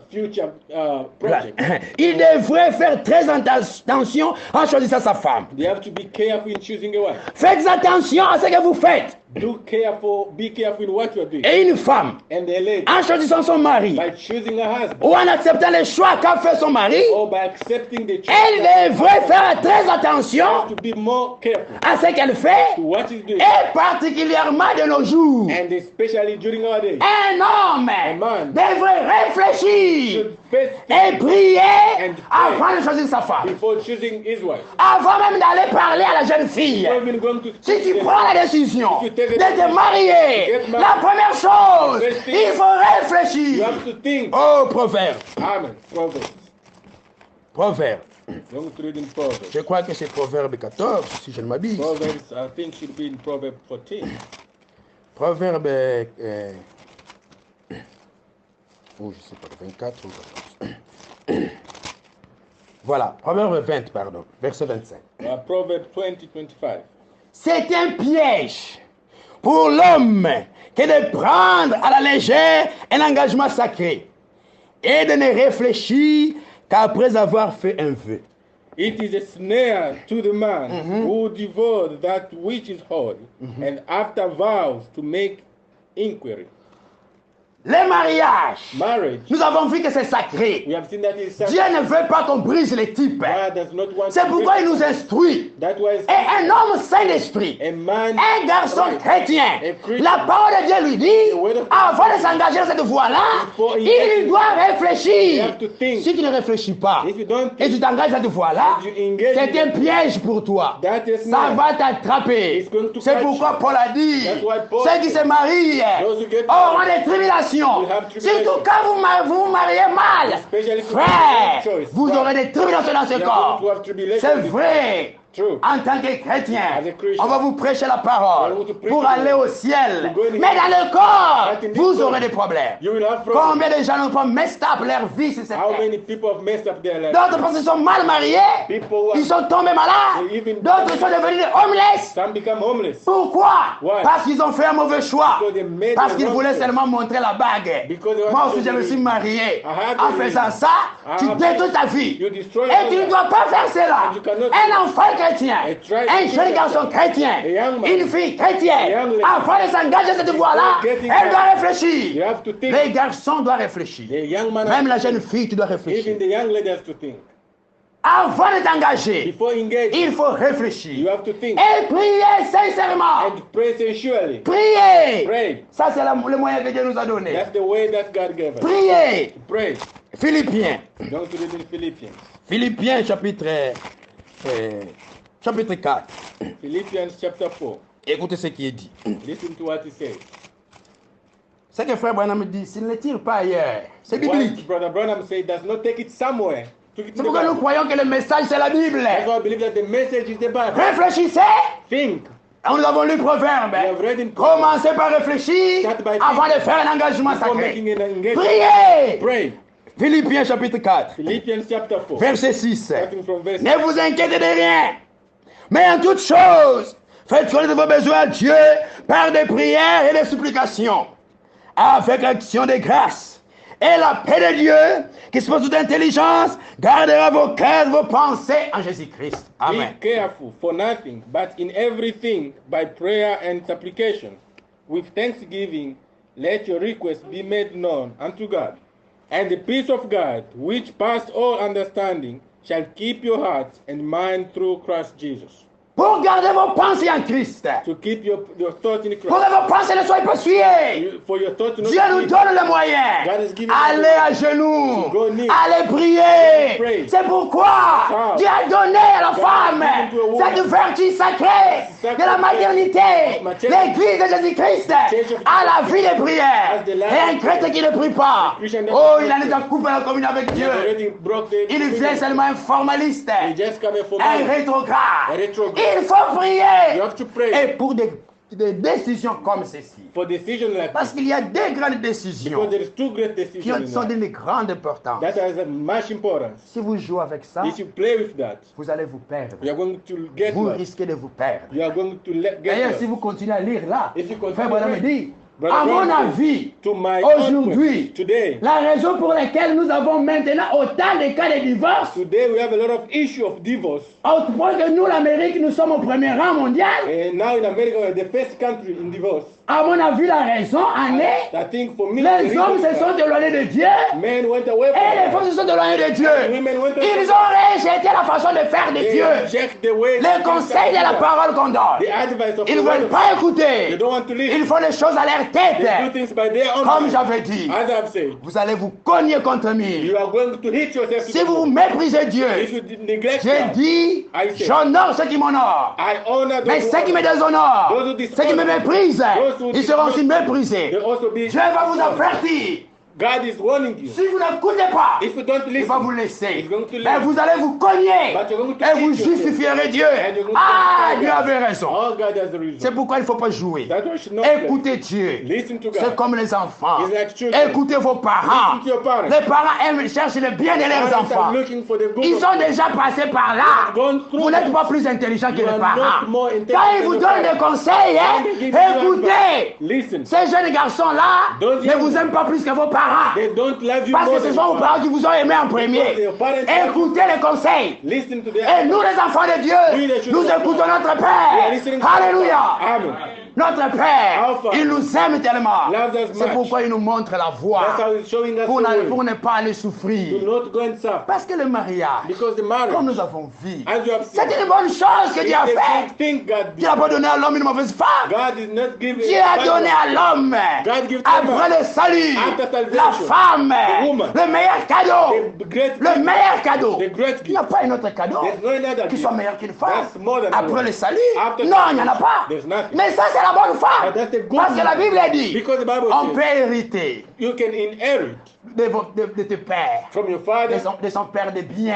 future projects. Il devrait faire très attention en choisissant sa femme. They have to be careful in choosing a wife. Faites attention à ce que vous faites. Be careful in what you are doing. Et une femme, And a lady, en choisissant son mari, by choosing a husband ou en acceptant les choix qu'a fait son mari, or by accepting the choice, elle devrait faire très has attention to be more careful à ce qu'elle fait, to what he's doing. et particulièrement de nos jours. And especially during our days, Un homme man devrait réfléchir should first et think prier and pray avant de choisir sa femme. before choosing his wife. Avant même d'aller parler à la jeune fille. Before even going to Si speak tu to them. prends la décision If you take de the te decision marier, to get married, la première chose, the first thing, il faut You réfléchir. have to think. Oh, proverbe. Amen. Proverbs. Proverbe. Don't read in Proverbs. Je crois que c'est Proverbe 14, si je ne m'abuse. Proverbs, I think, should be in Proverbs 14. Proverbe. Oh, je sais pas, 24 ou 14. Voilà, Proverbe 20, pardon, verset 25. Proverbs 20, 25. C'est un piège pour l'homme que de prendre à la légère un engagement sacré et de ne réfléchir qu'après avoir fait un vœu. It is a snare to the man who devours that which is holy, and after vows to make inquiry. Le mariage, Marriage, nous avons vu que c'est sacré. we have seen that is Dieu ne veut pas qu'on brise les types. God does not want C'est to pourquoi il break. nous instruit. That was Et un homme saint d'esprit, a man, un garçon right. chrétien, A Christian. la parole de Dieu lui dit, The word of God. avant de s'engager dans cette voie-là, Before he il gets- doit You réfléchir. have to think. Si tu ne réfléchis pas, If you don't et think, tu t'engages dans cette voie-là, and you engage c'est in un piège pour toi. that is Ça not. va t'attraper. It's going to C'est catch pourquoi you. Paul a dit, That's why Paul ceux qui se said, marient those who get auront married des tribulations. will have tribulation. Surtout quand vous vous mariez mal. Especially if you Frère, make a choice. vous aurez des tribulations dans ce You are corps. going to have tribulation C'est in this vrai. True. En tant que chrétien, As a Christian, on va vous prêcher la parole we are going to preach pour the aller word. au ciel. To go in Mais heaven. dans le corps, But in this vous corps, aurez des problèmes. You will have problems. Combien de gens n'ont pas messed up leur vie sur cette How terre? many people have messed up their lives? D'autres parce qu'ils sont mal mariés, People who ils are, sont tombés malades. They even- D'autres sont devenus des homeless. some become homeless Pourquoi? Why? Parce qu'ils ont fait un mauvais choix. because they made Parce the qu'ils wrong voulaient choice. seulement montrer la bague. Because they want Moi to aussi, je show me the suis ring. marié. I have En the faisant ring. ça, I tu have détruis the- ta vie. You destroy Et tu ne your dois pas faire cela. And you cannot do Un that. enfant chrétien, A child- un jeune garçon chrétien, A young man. une fille chrétienne, A young lady. avant de s'engager dans cette voie-là, getting elle doit married. réfléchir. You have to think. Les garçons doivent réfléchir. The young man Même la has to jeune think. fille, tu dois réfléchir. Even the young lady has to think. Avant de t'engager, Before engaging, il faut you réfléchir. have to think. Et prier sincèrement. And pray sincerely. Prier. Pray. Ça, c'est le moyen que Dieu nous a donné. That's the way that God gave us. Prier. Pray. Philippiens. Don't read in Philippians. Philippiens chapitre 4. Philippians chapter 4. Écoutez ce qui est dit. Listen to what he says. Ce que frère Branham dit, s'il ne tire pas ailleurs, c'est What biblique. Brother Branham said, does not take it somewhere. Took it C'est to the pourquoi nous Bible. croyons que le message, c'est la Bible. That's why I believe that the message is the Bible. Réfléchissez. Think. Nous avons lu Proverbe. We have read in Proverbs. Commencez par réfléchir Start by avant de thinking. faire un engagement Before sacré. making an engagement. Priez. Pray. Philippiens chapitre 4, Philippians chapter 4. verset 6. Starting from verse Ne vous inquiétez de rien, mais en toutes choses, faites connaître vos besoins à Dieu par des prières et des supplications, avec l'action de grâce. Et la paix de Dieu, qui se pose toute intelligence, gardera vos cœurs, vos pensées en Jésus-Christ. Amen. Be careful for nothing, but in everything by prayer and supplication, with thanksgiving, let your requests be made known unto God. And the peace of God, which passed all understanding, shall keep your hearts and mind through Christ Jesus. Pour garder vos pensées en Christ. To keep your thoughts in Pour Christ. que vos pensées ne soient pas souillées. For your thoughts to not Dieu nous be- donne le moyen. God has given Allez you à genoux. to go kneel. Allez prier. Pray. C'est pourquoi How? Dieu a donné à la God femme has given to a woman cette vertu sacrée sacred de la maternité. of maternity. L'église de Jésus-Christ Church of a la vie de prière. Has the life Et un of chrétien qui ne prie pas, The Christian that oh, does il a not déjà pray. coupé la communion avec He Dieu. already broke the Il devient seulement un formaliste, He just come for un money. rétrograde. A rétrograde. Il faut prier. You have to pray. Et pour des des décisions comme ceci. For decisions like Parce this. qu'il y a deux grandes décisions Because there is two great qui decisions in sont life d'une grande importance. that has a much importance. Si vous jouez avec ça, If you play with that, vous allez vous perdre. you are going to get Vous lost. risquez de vous perdre. You are going to get D'ailleurs, lost. si vous continuez à lire là, If you continue Frère Branham me reading, dit, Brother à mon Branham avis, to my aujourd'hui, own today, la raison pour laquelle nous avons maintenant autant de cas de divorce, today we have a lot of issue of divorce. au point que nous, l'Amérique, nous sommes au premier rang mondial. And now in America, we're the first country in divorce. À mon avis, la raison en est, I think for me, les the hommes reason se is sont that éloignés de Dieu men went away et les from femmes God. se sont éloignées de Dieu. Women went away Ils from ont rejeté la façon de faire de They Dieu, reject the way les conseils de la parole qu'on donne. the advice of Ils the ne word veulent of pas God. écouter. They don't want to Ils listen. font les choses à leur They do tête. things by their own Comme mind. j'avais dit, As I've said, vous allez vous cogner contre mille. you are going to hit yourself. Si vous méprisez Dieu, If you neglect j'ai God, dit, I say, j'honore ceux qui m'honorent. I honor Mais those ceux qui me those déshonorent, who dishonor, ceux qui me méprisent, those who ils seront aussi dishonor, méprisés. they also be. Dieu va vous avertir. God is warning you. Si vous n'écoutez pas, If you don't il va vous listen, laisser. He's going to Mais leave. vous allez vous cogner But you're going to et vous hit yourself. justifierez Dieu. And you're going to Ah, justify Dieu God. avait raison. All God has a reason. C'est pourquoi il ne faut pas jouer. That's why you should not play. Écoutez Dieu. Listen to C'est God. comme les enfants. It's like children. Écoutez vos parents. Listen to your parents. Les parents aiment chercher le bien de leurs Parents enfants. are looking for the good Ils of sont them. déjà passés par là. Gone through Vous n'êtes that. pas plus intelligent que You les are parents. not more intelligent Quand ils than vous your donnent des parents. conseils, hein, When they give you écoutez. advice, listen. Ces jeunes garçons-là Those ne young vous aiment pas plus que vos parents. They don't love you Parce more que ce than sont vos your parents qui vous ont aimé en premier. Your parents love Écoutez les conseils. Listen to Et them. nous, les enfants de We, Dieu, the children nous of écoutons God, notre we are Père. listening to Alléluia. Amen. Notre Père, Our Father il nous aime tellement. loves us C'est much. pourquoi il nous montre la voie That's how He's showing us pour the way. ne pas aller Do souffrir. not go and suffer. Parce que le mariage, Because the comme marriage, nous avons vu, as you have c'est seen, une bonne chose que Dieu a it's a fait. good thing God Dieu n'a did. pas donné à l'homme une mauvaise femme. God did not give Dieu a donné à l'homme, God give to après man, le salut, after salvation, la femme, the woman, le meilleur cadeau. the great Le meilleur cadeau. the great Il n'y a gift. pas un autre cadeau There's no another qui gift. soit meilleur qu'une femme. That's more than Après one. le salut, After non, il n'y en a pas. there's nothing. Mais ça, c'est la bonne femme. But that's the good Parce que la one. Bible dit, Because the Bible on says peut hériter you can inherit de tes pères, from your father de son père des biens,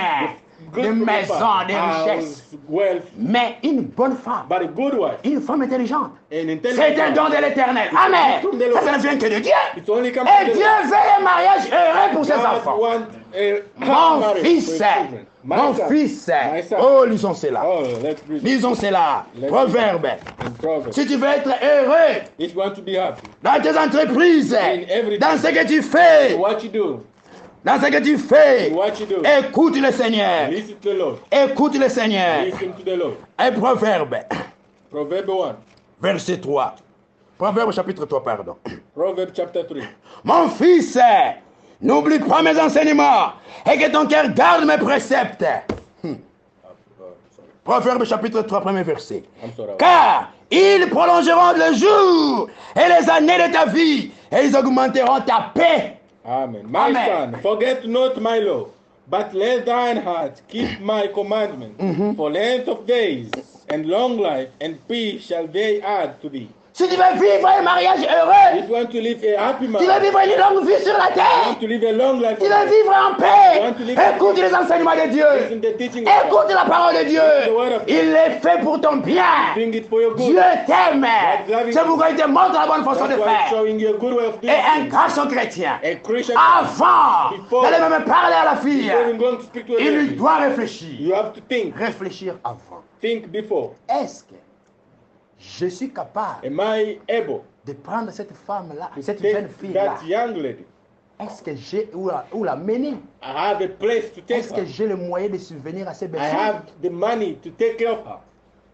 good des from your maisons, father, des richesses. house, wealth, Mais une bonne femme, but a good wife, une femme intelligente, an intelligent c'est un wife. don de l'éternel. It's a Amen. gift from the Ça, Lord. ça ne vient que de Dieu. It's only come Et from the Dieu Lord. veut un mariage heureux pour ses God enfants. want a Mon marriage fils, for his children. My mon son, fils, my son. oh, lisons cela. Oh, let's read it Lisons cela. Let's Proverbe. in Proverbs. Si tu veux être heureux If you want to be happy, dans tes entreprises, everything. dans ce que tu fais, what you do, dans ce que tu fais, what you do, écoute le Seigneur. listen to the Lord. Écoute le Seigneur. Listen to the Lord. Un proverbe, Proverb 1. verset 3. Proverbe chapitre 3, pardon. Proverbs chapter 3. Mon fils, n'oublie pas mes enseignements et que ton cœur garde mes préceptes. Sorry. Proverbe chapitre 3, premier verset. I'm sorry. Car ils prolongeront le jour et les années de ta vie et ils augmenteront ta paix. Amen. My Amen. son, forget not my law, but let thine heart keep my commandments. For length of days and long life and peace shall they add to thee. Si tu veux vivre un mariage heureux, If you want to live a happy tu veux marriage, vivre une longue vie sur la you terre, want to live a long life, tu veux vivre en paix, want to live- écoute les enseignements de Dieu. listen to the teaching of God. Écoute la parole de Dieu. the word of God. Il est fait pour ton bien. Doing it for your good. Dieu t'aime. loving C'est pourquoi il te montre la bonne façon de That's why it's faire. showing you a good way of doing Et un things. garçon chrétien, A Christian, avant Before- d'aller même parler à la fille, before even going to speak to a il lady, doit réfléchir. you have to think. Réfléchir avant. Think before. Est-ce que je suis capable Am I able de prendre cette femme-là, to cette jeune take fille-là? that young lady? Est-ce que j'ai où la mener? I have a place to take Est-ce que her. j'ai le moyen de subvenir à ses I besoins? have the money to take care of her.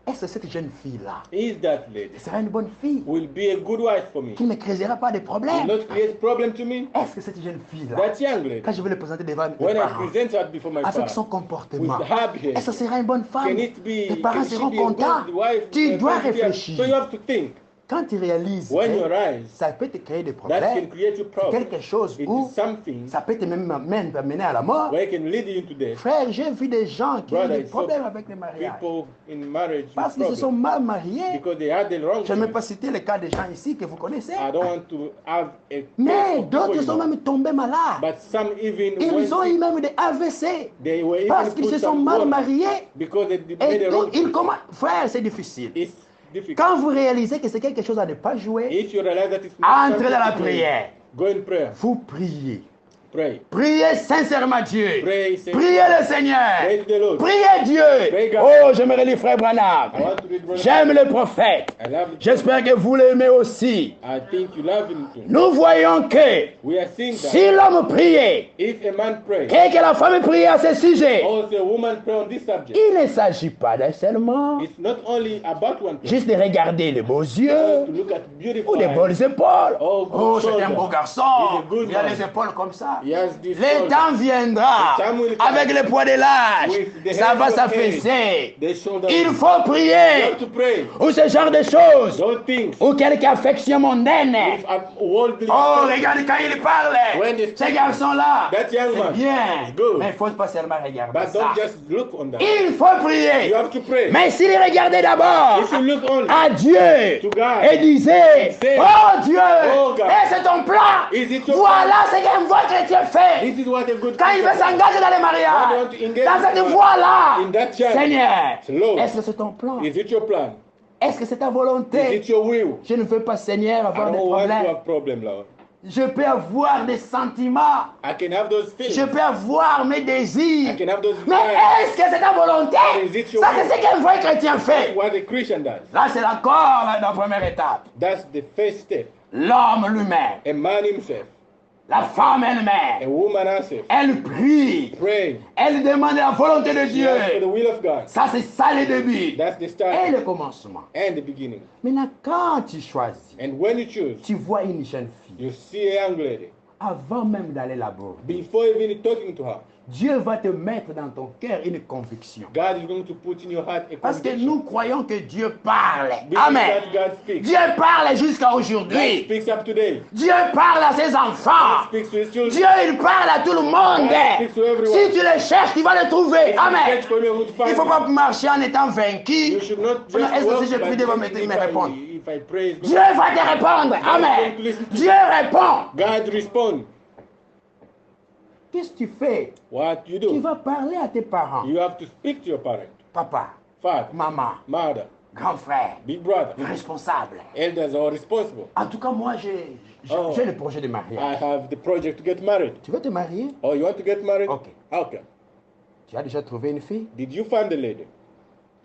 Est-ce que cette jeune fille-là Is that lady sera une bonne fille will be a good wife for me? qui ne créera pas de Will problème? not create problem to me? Est-ce que cette jeune fille-là, That young lady, quand je vais le présenter devant mes when I parents, present her before my avec son father, comportement, with her behavior, est-ce que ce sera une bonne femme? can it be? Les parents Can she seront be a contents. good wife? Tu dois Can she be a- réfléchir. So you have to think. Quand tu réalises When que you rise, ça peut te créer des that can problèmes, create you c'est problem. quelque chose It où is something ça peut te même mener à la mort. where it can lead you into death. Frère, j'ai vu des gens qui ont Brother, des it's problèmes so avec les mariages. People in marriage with Parce qu'ils se sont problem mal mariés. because they had the wrong Je ne vais pas choice. citer le cas des gens ici que vous connaissez. I don't want to have a Mais case of d'autres people sont in it. même tombés malades. But some even Ils ont went eu sick. même des AVC. They were Parce even qu'ils put se sont some mal water mariés. because they Et made the tout, wrong ils choice. commencent. Frère, c'est difficile. It's difficult. Quand vous réalisez que c'est quelque chose à ne pas jouer, If you realize that it's not entrez something dans la to play, prière. go in prayer. Vous priez. Pray. Priez sincèrement Dieu. Pray. Priez le Seigneur. Pray to the Lord. Priez Dieu. Pray God. Oh, j'aimerais lire Frère Branham. I want to read Brother J'aime le prophète. I love it. J'espère que vous l'aimez aussi. I think you love him too. Nous voyons que We are seeing that si l'homme priait if a man prays, et que la femme priait à ce sujet, also a woman pray on this subject, il ne s'agit pas d'un seulement it's not only about one thing. juste de regarder les beaux To yeux look at beautiful ou les eyes. bonnes épaules. Oh, good Oh, c'est un shoulder. beau garçon. He's a good Il a man. les épaules comme ça. He has this Le shoulder. temps viendra The time will come. avec le poids de l'âge. With the Ça head va of s'affaisser. The shoulder. Il faut You prier. have to pray. Ou ce genre de choses. Don't think. Ou quelque affection mondaine. With a worldly Oh, regarde quand il parle. When they- Ce garçon-là. That young C'est man. bien. It's good. Mais il ne faut pas seulement regarder But ça. don't just look on that. Il faut prier. You have to pray. Mais s'il regardait d'abord If you look only à Dieu to God et disait, say, oh Dieu, Oh God, et c'est ton plan. is it your Voilà ce qu'un vrai chrétien fait. This is what a good Quand il veut Christian s'engager dans les When you mariages, want to engage dans in cette that- voie-là, in that church, Seigneur, Lord, est-ce que c'est ton plan? is it your plan? Est-ce que c'est ta Is volonté? it your will? Je ne veux pas, Seigneur, I avoir des don't want to problèmes. have problem, Lord. Je peux avoir des sentiments. I can have those feelings. Je peux avoir mes I désirs. can have those Mais desires. est-ce que c'est ta volonté? Is it your Ça, will? c'est ce qu'un vrai chrétien fait. What a Christian does. Là, c'est encore la première étape. That's the first step. L'homme lui-même, A man himself, la femme a elle-même, woman herself, elle prie. pray, Elle demande la volonté de ask for the Dieu. will of God. Ça, c'est ça le début. That's the Et start le commencement. and the beginning. Maintenant, quand tu choisis, And when you choose, tu vois une jeune fille, you see a young lady. avant même d'aller là-bas, Before even talking to her, Dieu va te mettre dans ton cœur une conviction. God is going to put in your heart a Parce que conviction. nous croyons que Dieu parle. Believe Amen. that God speaks. Dieu parle jusqu'à God aujourd'hui. speaks up today. Dieu parle à ses God enfants. speaks to his children. Dieu, il parle à tout le monde. God speaks to everyone. Si tu le cherches, tu vas le trouver. If you Amen. search for me, you will Il find ne faut me. pas marcher en étant vaincu. You should not just Est-ce que walk si je by prie, Dieu va thinking me répondre? if I pray, it's Dieu going va te répondre. Amen. Dieu répond. God respond. Qu'est-ce que tu fais? What you Tu do? vas parler à tes parents. You have to speak to your parent, Papa, father, maman, mother, grand frère, big brother, responsable. elders are responsible. En tout cas, moi, j'ai Oh. j'ai le projet de mariage. I have the project to get married. Tu veux te marier? Oh, you want to get married? Okay. Okay. Tu as déjà trouvé une fille? Did you find the lady?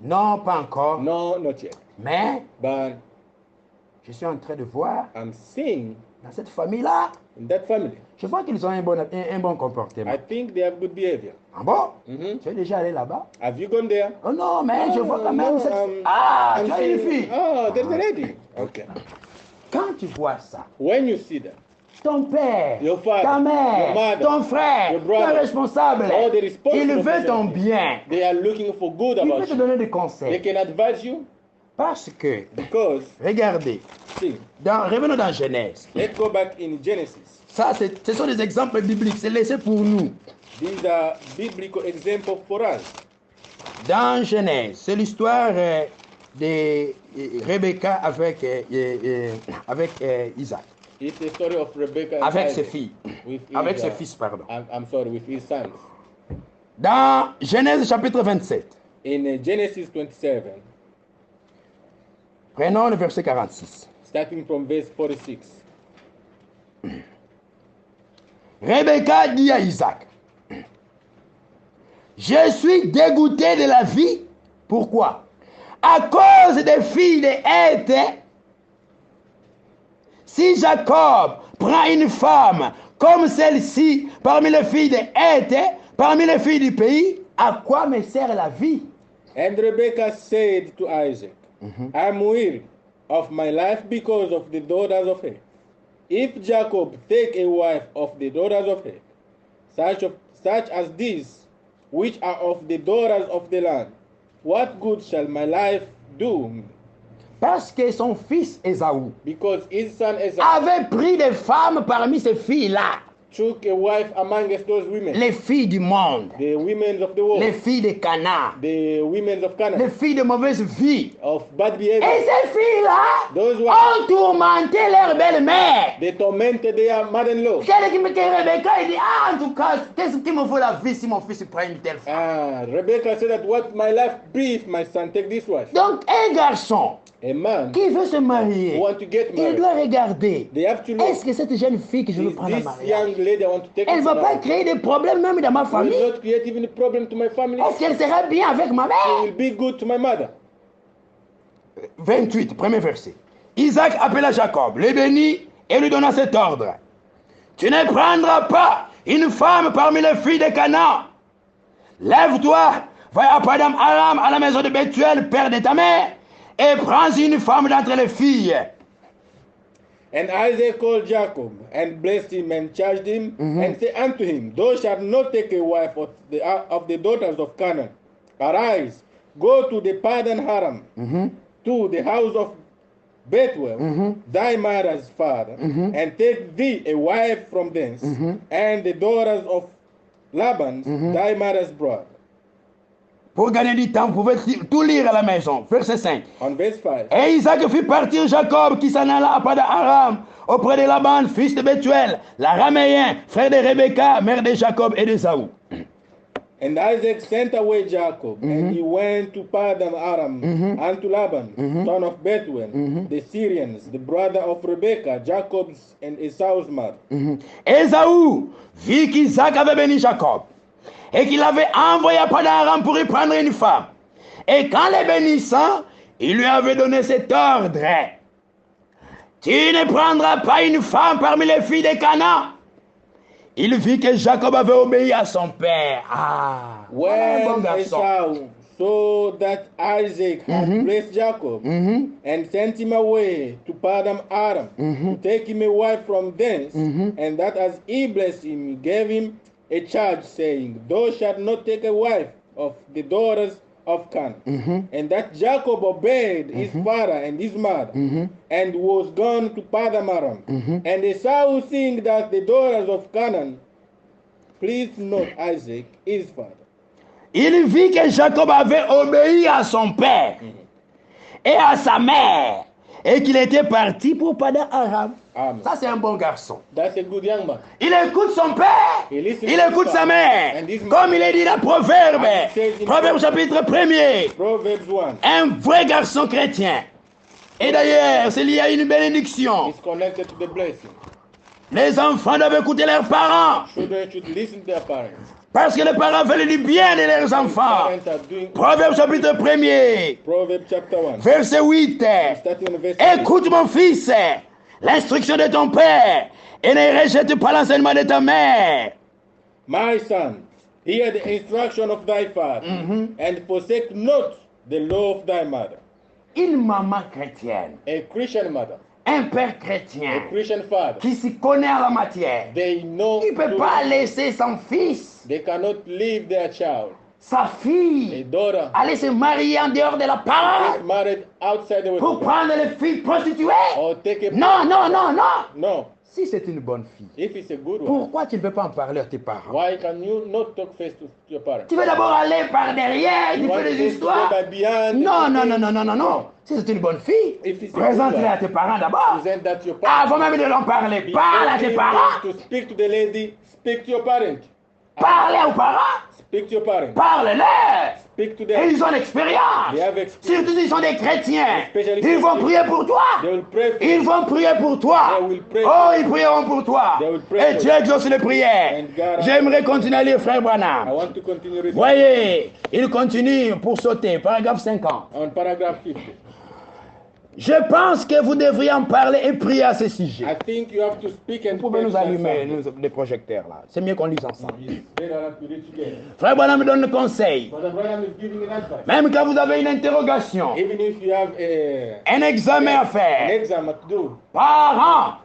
Non, pas encore. No, not yet. Mais But je suis en train de voir I'm seeing dans cette famille-là, in that family, je vois qu'ils ont un bon comportement. I think they have good behavior. Ah bon? Mhm. Tu es déjà allé là-bas? Have you gone there? Oh non, mais je vois quand même no, cette... I'm Ah, tu as une seeing- fille. Oh, there's a lady. Okay. Quand tu vois ça, When you see that, ton père, Your father, ta mère, your mother, ton frère, your brother, ton responsable, all the responsible il veut ton person, bien. they are looking for good Il about peut te you. donner des They conseils. can advise you Parce que, because, regardez, see, revenons dans Genèse. let's go back in Genesis. Ça, ce sont des exemples bibliques, c'est laissé pour nous. These are biblical examples for us. Dans Genèse, c'est l'histoire de Rebecca avec Isaac, It's the story of Rebecca and avec ses Isaac filles, with his, avec ses fils, pardon. I'm sorry, with his sons. Dans Genèse chapitre 27, In Genesis 27, prenons le verset 46. starting from verse 46. Rebecca dit à Isaac, je suis dégoûté de la vie. Pourquoi? À cause des filles de Heth. Si Jacob prend une femme comme celle-ci parmi les filles de Heth, parmi les filles du pays, à quoi me sert la vie? And Rebekah said to Isaac, I'm weary of my life because of the daughters of Heth. If Jacob take a wife of the daughters of Heth, such as these, which are of the daughters of the land, what good shall my life do me? Parce que son fils Ésaü Because his son Esau avait pris des femmes parmi ces filles-là, took a wife amongst those women, les filles du monde, the women of the world, les filles de Cana, the women of les Canaan, filles de mauvaise vie. of bad Et behavior. ces filles-là Those ones, ont tourmenté leur belle-mère. they tormented their mother-in-law. Celle qui me dit Rebecca, il dit, ah, en tout cas, qu'est-ce qui me vaut la vie si mon fils prend une telle femme? Rebecca said that what my life be if my son take this wife. Donc, un garçon A man qui veut se who marier, want to get il married, doit regarder. they have to look. Est-ce que cette jeune fille que je veux Is prendre en this mariage, young lady I want to take elle ne into va pas marriage créer des problèmes même dans ma will famille? not create even a problem to my family? Est-ce qu'elle sera bien avec ma She mère? will be good to my mother. 28, premier verset. Isaac appela Jacob, le bénit et lui donna cet ordre. Tu ne prendras pas une femme parmi les filles de Canaan. Lève-toi, va à Padam Aram, à la maison de Bethuel, père de ta mère, et prends une femme d'entre les filles. And Isaac called Jacob and blessed him and charged him and said unto him, Thou shalt not take a wife of the daughters of Canaan. Arise, go to the Padan Haram, to the house of Bethuel, thy mother's father, and take thee a wife from thence, and the daughters of Laban, thy mother's brother. Pour gagner du temps, vous pouvez tout lire à la maison. Verset 5. On verse 5. Et Isaac fit partir Jacob qui s'en alla à Padan Aram auprès de Laban, fils de Bethuel, l'araméen, frère de Rebecca, mère de Jacob et d'Ésaü. And Isaac sent away Jacob, and he went to Padan Aram unto Laban, son of Bethuel, the Syrians, the brother of Rebekah, Jacob's and Esau's mother. Ésaü vit qu'Isaac avait béni Jacob et qu'il avait envoyé à Padan Aram pour y prendre une femme. Et quand les bénissant, il lui avait donné cet ordre. Tu ne prendras pas une femme parmi les filles de Canaan. Il vit que Jacob avait obéi à son père. Ah, voilà un bon When garçon. Esau saw that Isaac had blessed Jacob and sent him away to Padan Aram to take him a wife from thence, and that as he blessed him, he gave him a charge, saying, Thou shalt not take a wife of the daughters of Canaan. And that Jacob obeyed his father and his mother, and was gone to Padan Aram. And Esau, seeing that the daughters of Canaan pleased not Isaac, his father. Il vit que Jacob avait obéi à son père et à sa mère et qu'il était parti pour Padan Aram. Amen. Ça, c'est un bon garçon. That's a good young man. Il écoute son père, He listens il to his écoute sa father mère. and his Comme il est dit dans Proverbe, And he says in Proverbe chapitre 1er, Proverbs 1 un vrai garçon chrétien. Et d'ailleurs, c'est lié à une bénédiction. is connected to the blessing. Les enfants doivent écouter leurs parents Children should listen to their parents. parce que les parents veulent du bien de leurs enfants. Parents are doing Proverbe chapitre 1er, Proverbs chapter 1, verset 8. starting on verse 8. Écoute mon fils, l'instruction de ton père et ne rejette pas l'enseignement de ta mère. My son, hear the instruction of thy father, and forsake not the law of thy mother. Une maman chrétienne, A Christian mother, un père a chrétien Christian father, qui s'y connaît en la matière, they know il ne peut pas laisser son fils, they cannot leave their child, sa a fille, daughter, aller se marier en dehors de la get parole married outside the pour way, prendre les filles prostituées. or take a Non, non, non, non. no. Si c'est une bonne fille, If it's a good one, pourquoi tu ne peux pas en parler à tes parents? why can you not talk face to your parents? Tu veux d'abord aller par derrière, tu You fais want des to histoires. go by behind Non, the non, thing? non, non, non, non, non. Si c'est une bonne fille, If it's a good présente-la one, à tes parents d'abord. present that to your parents. Avant même de leur parler, parle à tes parents. To speak to the lady, speak to your parents. Parlez aux parents. Speak to your parents. Parle-leur. Speak to Et them. ils ont l'expérience. They have experience. Surtout s'ils sont des chrétiens. Especially Ils vont prier pour toi. They will pray for Ils you. vont prier pour toi. They will pray Oh, for ils prieront pour toi. They will pray Et for tu you. exauces les prières. And God- J'aimerais continuer à lire Frère I Branham. want to continue reading Voyez, il continue pour sauter. Paragraphe 50. on paragraph 50. Je pense que vous devriez en parler et prier à ce sujet. I think you have to speak and Vous pouvez pray nous to that allumer subject. les projecteurs là. C'est mieux qu'on lise ensemble. It's better to read together. Frère Branham me donne le conseil. Brother Branham is giving an advice. Même quand vous avez une interrogation, Even if you have un examen à an faire, exam to do parents,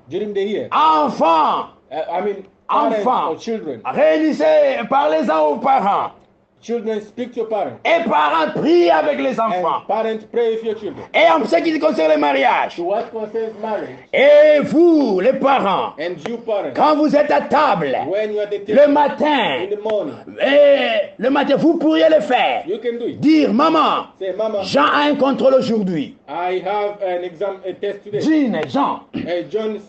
during the year, enfants, I mean, parents Enfants. or children, réunissez, parlez-en aux parents. children speak to your parents, Et parents, priez avec les enfants. and parents pray with your children. Et en ce qui concerne le mariage, To what concerns marriage, et vous, les parents, and you parents, quand vous êtes à table, when you are at the le table matin, in the morning, vous pourriez le faire. you can do it. Dire, maman, Say, Mama, Jean a un contrôle aujourd'hui. I have an exam, a test today. Jean, Jean, John,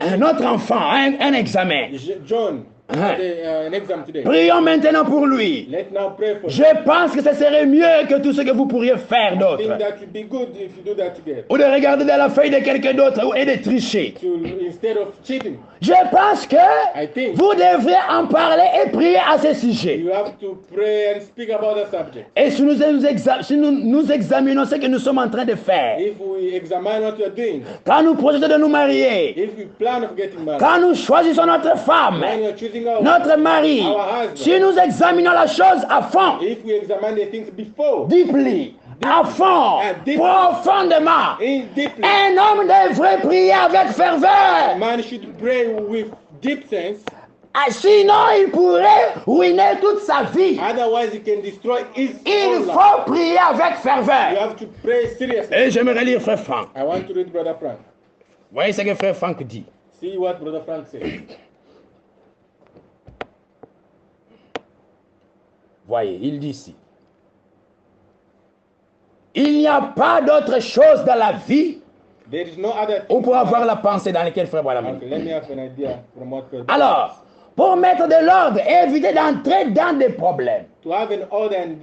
un autre enfant a un examen. John, an exam today. Prions maintenant pour lui. Let's now pray for him. Je pense que ce serait mieux que tout ce que vous pourriez faire I d'autre. think that would be good if you do that together. Ou de regarder dans la feuille de quelqu'un d'autre et de tricher. Instead of cheating, Je pense que I think vous devriez en parler et prier à ce sujet. you have to pray and speak about the subject. Et si nous examinons ce que nous sommes en train de faire, If we examine what you are doing, quand nous projetons de nous marier, if we plan of getting married, quand nous choisissons notre femme, when you are choosing our notre mari, Our husband. si nous examinons la chose à fond, if we examine the things before, deeply, à fond, Deeply. profondément, deeply, un homme devrait prier avec a ferveur. man should pray with deep sense. Ah, sinon, il pourrait ruiner toute sa vie. Otherwise, he can destroy his Il whole life. faut prier avec You ferveur. have to pray seriously. Et j'aimerais lire Frère Franck. I want to read Brother Frank. Voyez ce que Frère Franck dit. See what Brother Frank says. Voyez, il dit ici. Il n'y a pas d'autre chose dans la vie There is no other où thing. pour avoir la pensée dans laquelle Frère Branham Okay, let me have an idea from what Brother Alors, pour mettre de l'ordre et éviter d'entrer dans des problèmes, to have an order and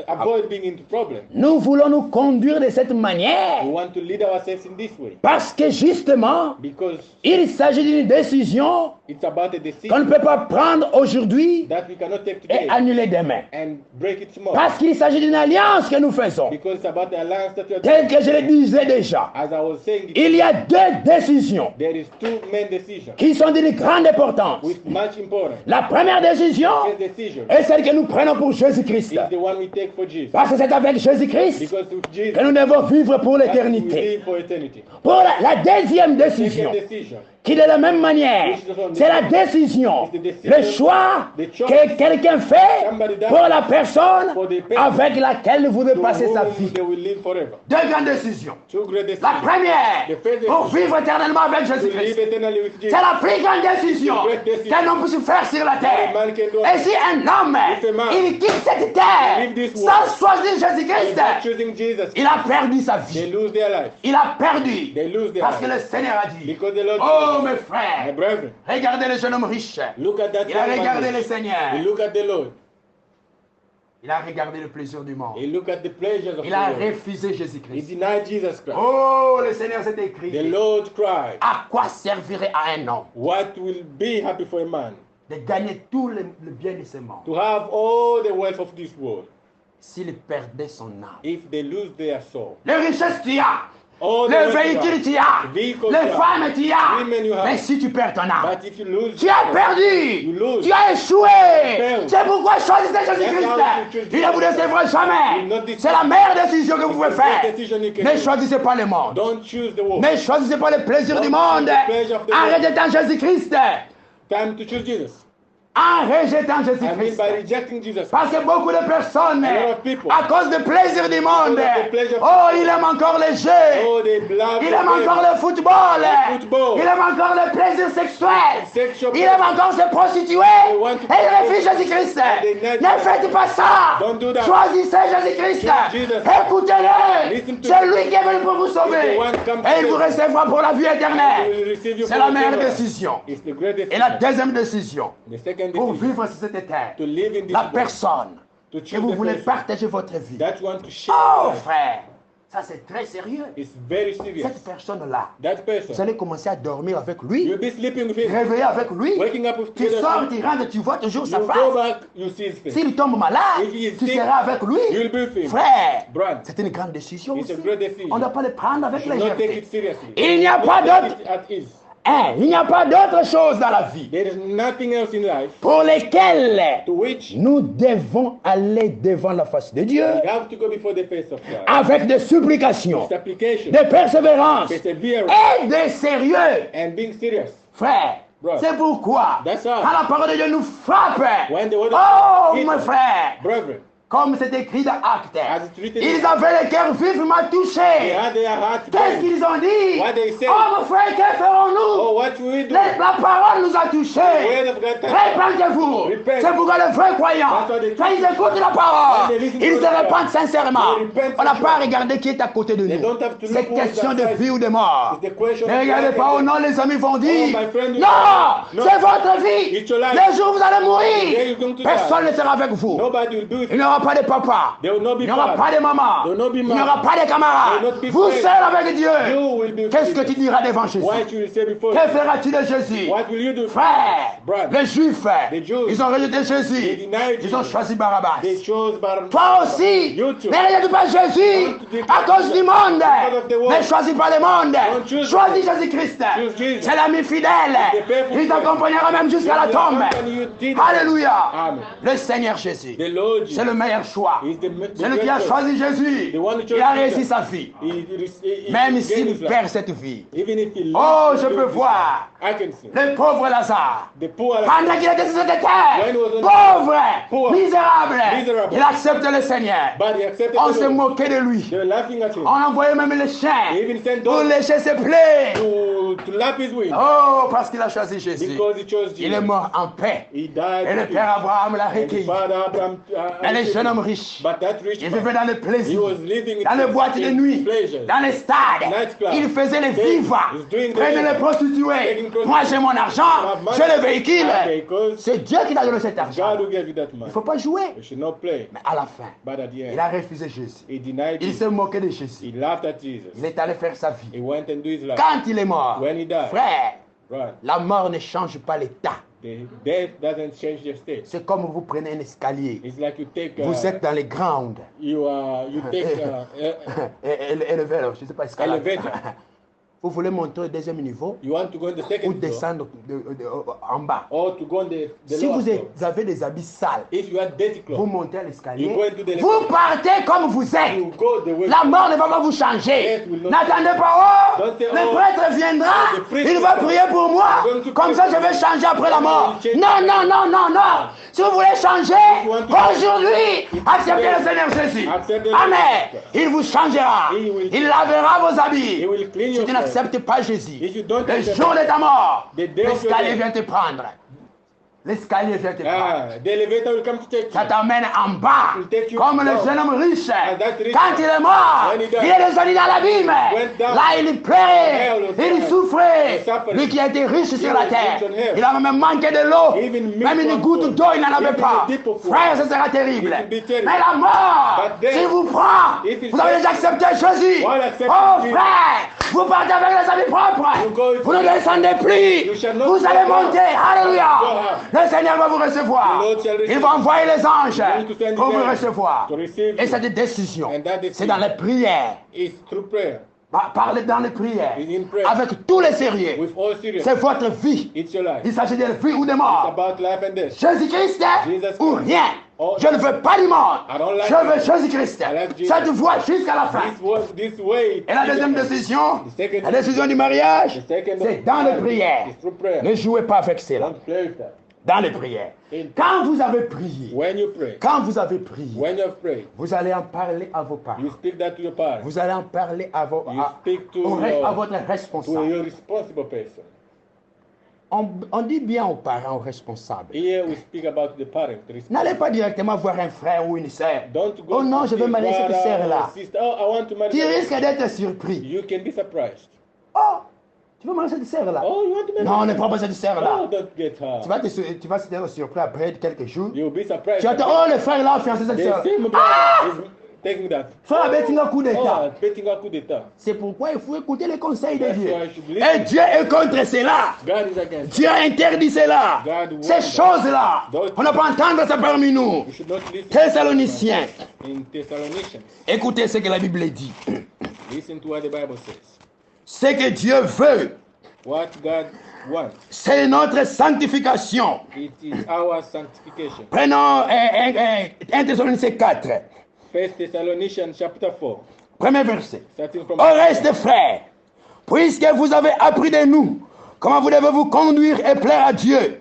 avoid being into problems. nous voulons nous conduire de cette manière We want to lead ourselves in this way parce que justement, because il s'agit d'une décision it's about a qu'on ne decision peut pas prendre aujourd'hui that we cannot take et today annuler demain. and break it tomorrow. Parce qu'il s'agit d'une alliance que nous faisons. Because it's about the alliance that we are Tel doing. que je le disais déjà, As I was saying, il y a deux décisions there is two main decisions qui sont d'une grande importance. with much importance. La première décision First decision est celle que nous prenons pour Jésus-Christ. is the one we take for Jesus. Parce que c'est avec Jésus-Christ Because with Jesus, que nous devons vivre pour that we l'éternité. live for eternity. Pour la deuxième décision, Second decision qui de la même manière, c'est la décision, le choix que quelqu'un fait pour la personne avec laquelle vous devez to passer sa whom vie. they will live forever. Deux grandes décisions. Two great La decisions. première, pour vivre éternellement avec To live Jésus-Christ. eternally with C'est Jesus. la plus grande décision qu'un homme puisse faire sur la terre. Man can do Et si un homme, il quitte cette terre sans choisir Jésus-Christ, without choosing Jesus, il a perdu sa they vie. lose their life. Il a perdu. They lose their Parce que life. le Seigneur a dit, Because the Lord oh mes my frères, brethren, regardez le jeune homme riche. look at that Il a young regardé man. le Seigneur. He look at the Lord. Il a regardé le plaisir du monde. He look at the pleasures of Il the a Lord. refusé He Jésus-Christ. denied Jesus Christ. Oh, le Seigneur s'est The écrit. Lord cried, À quoi servirait à un homme what will be happy for a man de gagner tout le bien de ce monde to have all the wealth of this world s'il perdait son âme? if they lose their soul? Les richesses tu as, All the le wealth you véhicule have, tu as, vehicles les you have, femmes tu as. women you have. Mais si tu perds ton âme, But if you lose, tu as perdu, You lose. tu as échoué. failed. C'est pourquoi choisissez Jésus-Christ. That's how you choose Il ne vous décevra You jamais. not deceive. C'est la meilleure décision que vous pouvez It's the best faire. decision you can Ne do. choisissez pas le monde. Don't choose the world. Ne choisissez pas le plaisir du Don't monde. choose the pleasure of the En world. rejetant Jésus-Christ. Time to choose Jesus. En rejetant I mean Jésus-Christ. by rejecting Jesus. Parce que beaucoup de personnes, A lot of people, à cause du plaisir du monde, Because of the pleasure of oh, il aime encore les jeux. Oh, they love Il the aime game. encore le football. Le football. Il aime encore le plaisir sexuel. Sexual Il aime encore se prostituer. want to Et il refuse Jésus-Christ. they Ne faites pas ça. Don't do that. Choisissez Jésus-Christ. Choose Jesus. Écoutez-le. Listen to C'est him. lui qui est venu pour vous sauver. He's the one come to Et il vous save. recevra pour la vie He will éternelle. receive you C'est for la meilleure eternal. décision. It's the great Et la decision. deuxième décision, The second pour decision vivre sur cette terre, to live in this la world, personne to que choose vous the voulez person partager votre vie. that you want to share. Oh your life. frère, ça c'est très sérieux. It's very serious. Cette personne-là, That vous person, allez commencer à dormir avec lui, you'll be sleeping with him, réveiller avec lui. waking up with Tu together sors, with tu him. rentres, tu vois toujours sa You go face. back, you see his face. S'il tombe malade, If he is tu sick, seras avec lui. you'll be with him. Frère, Brother, c'est une grande décision it's a aussi. great decision. On ne doit pas le prendre avec You should not take légèreté. it seriously. Il n'y a Don't pas take d'autre- it at ease. Il n'y a pas d'autre chose dans la vie There is nothing else in life pour lesquelles to which nous devons aller devant la face de Dieu you have to go before the face of God. avec des supplications, Supplication, de persévérance perseverance, et de sérieux. and being serious. Frère, Brother. c'est pourquoi That's all. quand la parole de Dieu nous frappe, When the word of oh God hits mes us, frères, brethren, Comme c'est écrit dans Actes. As it's written Ils there. avaient le cœur vif, m'a They touché. had their heart Qu'est-ce burning. qu'ils ont dit? What they said. Oh mon frère, que ferons-nous? Oh, what will we do? La parole nous a The touchés. word of God touched us. Répandez-vous. Repent. C'est pourquoi les vrais croyants, That's why they quand ils écoutent la parole, When they listen to ils se the word, répandent sincèrement. they repent On n'a for pas sure. regardé qui est à côté de They nous. don't have to C'est look who is question de outside. vie ou de mort. It's the question Ne of regardez life pas, and oh non, les amis vont dire, my friend, non, no. c'est votre vie. It's your life. Les jours où vous allez There mourir, you're going to personne die. ne sera avec vous. Nobody will do it. Il n'y aura pas de papa. There will not be Il n'y aura father. pas de maman. There will not be Il mother. n'y aura pas de camarades. There will not be Vous friends. seul avec Dieu. You will be Qu'est-ce que free. tu diras devant Jésus? What you will say before Que you. feras-tu de Jésus? What will you do? Frère, Brother. les Juifs, The Jews. ils ont rejeté They Jésus. denied Ils ont Jesus. choisi Barabbas. They chose Barabbas. Toi aussi, You too. ne regarde pas Jésus à cause du monde. Because of the world. Ne choisis pas le monde. Don't choose Choisis the Jésus-Christ. Choose Jesus. C'est l'ami fidèle. The faithful Il t'accompagnera même jusqu'à la He will tombe. accompany you till the- Alléluia. Amen. Le Seigneur Jésus. The Lord C'est le meilleur choix. is the Celui qui a best choisi Jésus, The one who chose il a Jesus. réussi sa vie. He Même gained s'il his life. perd cette vie. Even if he Oh, lives, je peux voir I can see. le pauvre Lazare. The poor Pendant qu'il était sur cette terre, When he was on pauvre, Poor. misérable, Misérable. il accepte le Seigneur. but he accepted On the se Lord. moquait de lui. They were laughing at him. On envoyait même les chiens They even sent pour dogs lécher ses plaies. to lap his wings Oh, parce qu'il a choisi Jésus. because he chose Il est Jesus. mort en paix. He died. Et le in peace. Père Abraham l'a And the recueilli. father Abraham. Mais le jeune homme riche, But that rich il man, vivait dans le he plaisir, was living dans les boîtes de in nuit, pleasures. dans les stades. Nightclub. Il faisait les He vivres, was doing the prenait les vivres. prostituées. Taking prostitutes. Moi j'ai mon argent, My j'ai le money, véhicule. my vehicles. C'est Dieu qui t'a donné cet argent. God who gave you that Il money. ne faut pas jouer. You should not play. Mais à la fin, But at the il end, a refusé Jésus. he denied Il Jesus. s'est moqué de Jésus. He laughed at Jesus. Il est allé faire sa vie. He went and do his life. Quand il est mort, When he died, frère, right? la mort ne change pas l'état. The death doesn't change your state. C'est comme vous prenez un escalier. It's like you take. Vous êtes dans les grounds. You take Elevator, je ne sais pas escalade. Elevator. Vous voulez monter au deuxième niveau You want to go in the ou second floor descendre en bas. or to go on the Si lower vous floor. avez des habits sales, If you have dirty vous clothes, montez à l'escalier, You go into the vous partez comme vous êtes. you go the way. La mort ne va pas vous changer. Death will not- N'attendez pas, oh, Don't say, le oh, prêtre viendra, the priest il va will prier pour moi, going to comme pray ça for je vais you. changer après la mort. change. Non, non, non, non, non. Si vous voulez changer, you want to- aujourd'hui, acceptez le Seigneur Jésus. Accept the Amen. Lord. Il vous changera. He will- Il lavera vos habits. He will clean Si your tu clothes. n'acceptes pas Jésus, If you don't le accept- jour de ta mort, The day of your l'escalier death. vient te prendre. L'escalier vient te prendre. The elevator will come to take Ça you. t'emmène en bas, Will take you comme le down. jeune homme riche. And that rich Quand il est mort, when he died, il est descendu dans l'abîme. went down. Là, il pleurait, Hell, il he souffrait. suffered. Lui qui a été riche sur He la was terre, rich on earth. il a même manqué de l'eau. Even milk Même une was goutte good. d'eau, il n'en avait Even pas. a dip of water. Frère, ça sera terrible. It will be terrible. Mais la mort, But then, s'il vous prend, if it vous avez déjà accepté Jésus. Well, accept Oh Jesus. frère, vous partez avec les habits propres. You go Vous ne descendez plus. You shall not Vous go allez down. monter. Alléluia. Go up. Le Seigneur va vous recevoir. The Lord shall receive Il va envoyer les anges going to send pour his vous angels recevoir. to receive Et you. cette décision, And that decision c'est dans les prières. It's through prayer. Parlez dans les prières. It's in prayer. Avec tous les sérieux. With all seriousness. C'est votre vie. It's your life. Il s'agit de vie ou de It's mort. about life and death. Jésus-Christ Jesus ou Christ. rien. Oh, Je ne veux pas du monde. I don't like Je veux it. Jésus-Christ. I like Jesus. Cette voie jusqu'à la fin. This way. Et la deuxième décision, The second- la décision du mariage, The second c'est dans les prières. It's through prayer. Ne jouez pas avec cela. Don't play with that. Dans les prières. Quand vous avez prié, When you pray, quand vous avez prié, when you have prayed, vous allez en parler à vos parents. you speak that to your parents, Vous allez en parler à, You speak to à your- votre to responsable. your responsible person. On dit bien aux parents, aux responsables. Here we speak about the parent. the N'allez pas directement voir un frère ou une sœur. Don't go Oh non, to je veux see marier cette brother sœur-là. or sister. Oh, I want to marry Tu that. risques d'être surpris. You can be surprised. Oh, tu veux marier cette sœur-là? Oh, you want to marry Non, ne her? prends pas cette sœur-là. Oh, don't get her. Tu vas être surpris après quelques jours. You'll be surprised. Tu attends, oh, le frère là a fiancé cette The sœur. same brother Ah! is taking that. Frère avait un coup d'état. Oh, betting un coup d'état. C'est pourquoi il faut écouter les conseils de That's Dieu. why I should listen. Et Dieu est contre cela. God is against. Dieu interdit cela. God Ces warned choses-là, Those- on ne peut pas entendre ça parmi nous. You should not listen. Thessaloniciens, In Thessalonians, écoutez ce que la Bible dit. listen to what the Bible says. Ce que Dieu veut, What God wants. c'est notre sanctification. It is our sanctification. Prenons 1 Thessaloniciens 4, 1 Thessalonians chapter 4. premier verset. Starting from Au reste, frères, puisque vous avez appris de nous comment vous devez vous conduire et plaire à Dieu,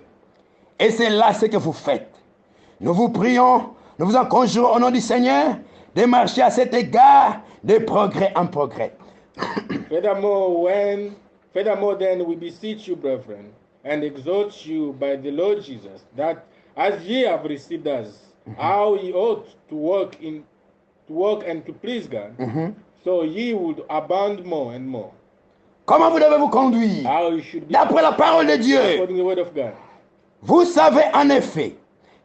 et c'est là ce que vous faites. Nous vous prions nous vous en conjurons au nom du Seigneur de marcher à cet égard de progrès en progrès. Furthermore, then we beseech you, brethren, and exhort you by the Lord Jesus, that as ye have received us, how ye ought to walk and to please God, so ye would abound more and more. Comment vous devez vous conduire? How you should be D'après la parole de Dieu. according to the word of God. Vous savez en effet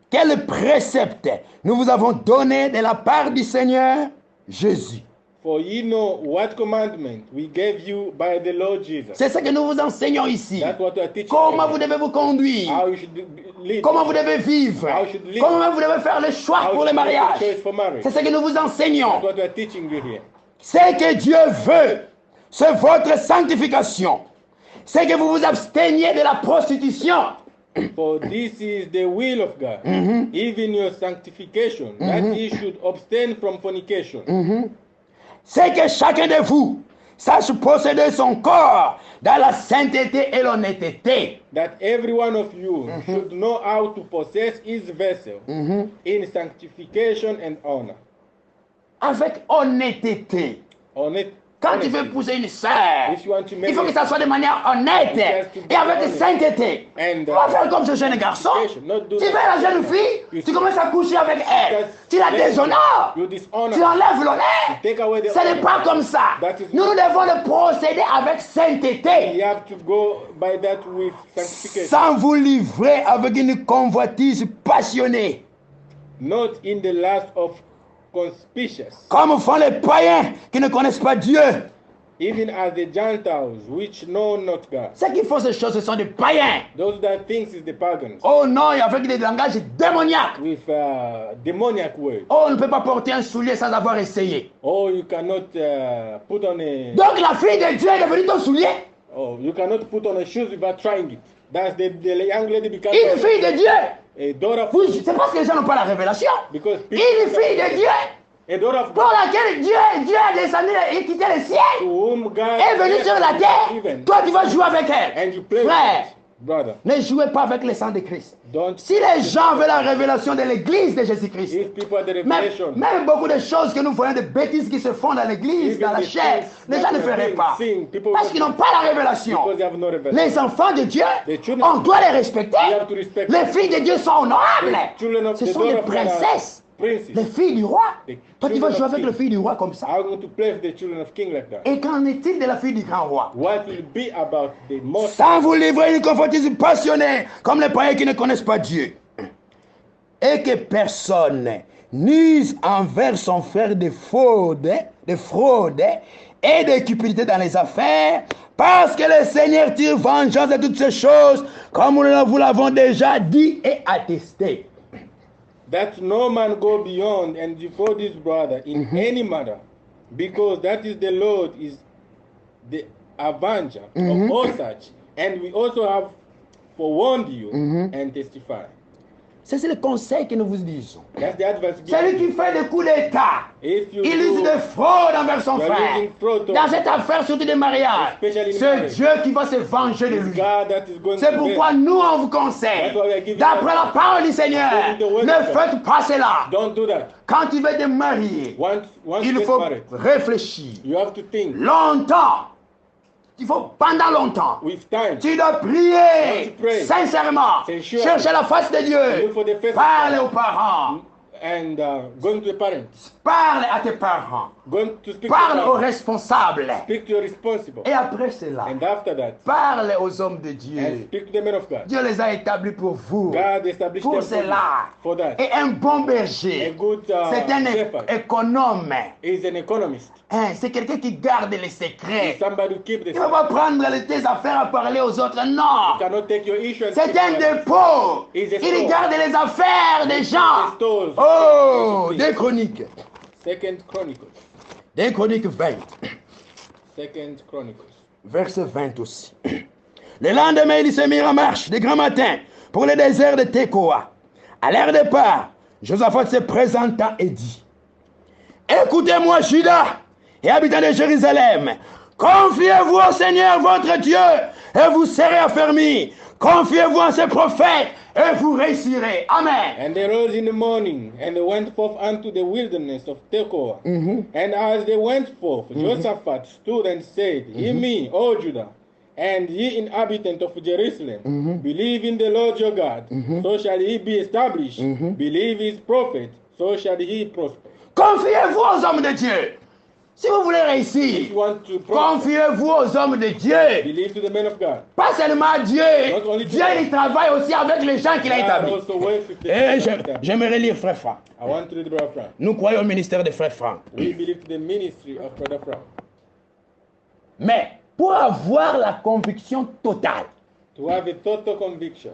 quel précepte nous vous avons donné de la part du Seigneur Jésus. For ye know what commandment we gave you by the Lord Jesus. C'est ce que nous vous enseignons ici. That's what we are teaching. Comment you. vous devez vous conduire? How you should live. Comment vous devez vivre? How you should live. Comment vous devez faire le choix How pour you le should make a mariage? choice for marriage. C'est ce que nous vous enseignons. That's what we are teaching you here. Ce que Dieu veut, c'est votre sanctification. C'est que vous vous absteniez de la prostitution. For this is the will of God, even your sanctification, that ye should abstain from fornication. C'est que chacun de vous sache posséder son corps dans la sainteté et l'honnêteté. That every one of you should know how to possess his vessel in sanctification and honor. Avec honnêteté. Quand tu veux épouser une sœur, If you want to il marry faut que ça soit de manière honnête It has to be et avec honest. sainteté. And, Tu vas faire comme ce jeune garçon. not do Tu veux that. la jeune fille, tu commences à coucher avec elle. Because Tu la let- déshonores. you dishonor. Tu enlèves l'honneur. Take away the Ce n'est honor. pas comme ça. That is Nous not- devons le procéder avec sainteté. You have to go by that with sanctification, Sans vous livrer avec une convoitise passionnée. not in the lust of conspicuous, Comme font les païens qui ne connaissent pas Dieu. even as the Gentiles which know not God. Ceux qui font ces choses, ce sont des païens. Those that thinks is the pagans Oh non, et avec des langages démoniaques. with demoniac words. Oh, on ne peut pas porter un soulier sans avoir essayé. Oh, you cannot put on a. Donc la fille de Dieu est devenue ton soulier. Oh, you cannot put on a shoes without trying it. That's the young lady becomes Une fille de Dieu. a daughter of Oui, c'est parce que les gens n'ont pas la révélation. because Une fille de Dieu a daughter of pour God laquelle Dieu a descendu et quitté le to ciel. whom God Est venue sur la terre. even, Toi, tu vas jouer avec elle. and you play with Frère, it, brother. ne jouez pas avec le sang de Christ. Don't. Si les gens veulent la révélation de l'église de Jésus-Christ, If people are the même, revelation, même beaucoup de choses que nous voyons, de bêtises qui se font dans l'église, even dans la the chair, things les gens that ne are feraient being pas. seen, people Parce qu'ils n'ont pas la révélation. because they have no revelation. Les enfants de Dieu, The children- on doit les respecter. We have to respect Les filles de Dieu sont honorables. The children of Ce the sont des daughter of God are princesses, princes. les filles du roi. The Toi, tu vas children jouer of avec king. les filles du roi comme ça. How going to play with the children of king like that? Et qu'en est-il de la fille du grand roi? What will be about the most Sans vous livrer une convoitise passionnée, comme les païens qui ne connaissent pas Dieu. Et que personne n'use envers son frère de fraude et de cupidité dans les affaires, parce que le Seigneur tire vengeance de toutes ces choses, comme nous vous l'avons déjà dit et attesté. that no man go beyond and defraud his brother in any matter, because that is the Lord is the avenger of all such, and we also have forewarned you and testify. C'est le conseil que nous vous disons. That's the advice Celui given. qui fait des coups d'État, If you il use do, de fraude envers son you are frère. using fraud Dans cette affaire, surtout des mariages, Especially in c'est marriage. Dieu qui va se venger de it's lui. God that is going C'est to pourquoi bless. nous, on vous conseille, That's why we are giving d'après you- la parole du Seigneur, According to the word ne of God. faites pas cela. Don't do that. Quand tu veux te marier, Once il you get faut married, réfléchir you have to think longtemps. Il faut pendant longtemps. with time. Tu dois You prier have to pray. sincèrement. Sincerely. Chercher la face de Dieu. Look for the face of Parle God. aux parents. And going to the parents, Parle à tes parents. going to speak Parle to aux them, responsables. speak to your responsible, Et après cela, and after that, parle aux hommes de and Dieu. speak to the men of God. Dieu les a établis pour vous. God established Pour them for you. cela. For that, Et un bon a berger, good c'est un shepherd économe. is an economist. Hein, c'est quelqu'un qui garde les secrets. He's somebody who keeps the Il ne va pas prendre tes affaires à parler aux autres. Non. cannot take your issue and C'est speak to un others. dépôt. He's a Il store. garde les affaires des gens. Stores. Oh, des Chroniques. Second Chronicles. Des Chroniques 20. Second Chronicles. Verset 20 aussi. Le lendemain, ils se mirent en marche de grand matin pour le désert de Tekoa. À leur départ, Josaphat se présenta et dit: Écoutez-moi, Juda et habitants de Jérusalem, Confiez-vous au Seigneur votre Dieu et vous serez affermis. Confiez-vous en ses prophètes et vous réussirez. Amen. And they rose in the morning, and they went forth unto the wilderness of Tekoa. Mhm. And as they went forth, Jehoshaphat stood and said, Hear me, O Judah, and ye inhabitants of Jerusalem, believe in the Lord your God, so shall he be established. Believe his prophet, so shall he prosper. Confiez-vous aux hommes de Dieu. Si vous voulez If réussir, you want to prosper, confiez-vous aux hommes de Dieu. believe to the men of God. Pas seulement Dieu. Not only Dieu, il travaille aussi avec les gens qu'il a God établis. also works with the Et people of God. j'aimerais lire Frère Franck. I want to read Brother Frank. Nous croyons au ministère de Frère Franck. We believe to the ministry of Brother Frank. Mais pour avoir la conviction totale To have a total conviction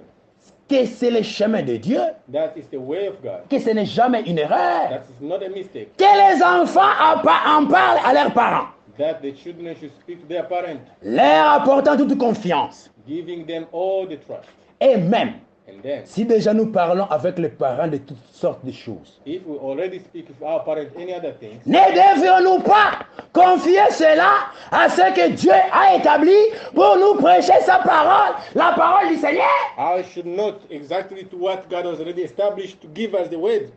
que c'est le chemin de Dieu, that is the way of God, que ce n'est jamais une erreur, that is not a mistake, que les enfants en parlent à leurs parents, that the children should speak to their parents, leur apportant toute confiance. giving them all the trust. Et même, And then, si déjà nous parlons avec les parents de toutes sortes de choses, if we already speak with our parents any other things, ne devions-nous pas confier cela à ce que Dieu a établi pour nous prêcher sa parole, la parole du Seigneur? I should not exactly to what God has already established to give us the word.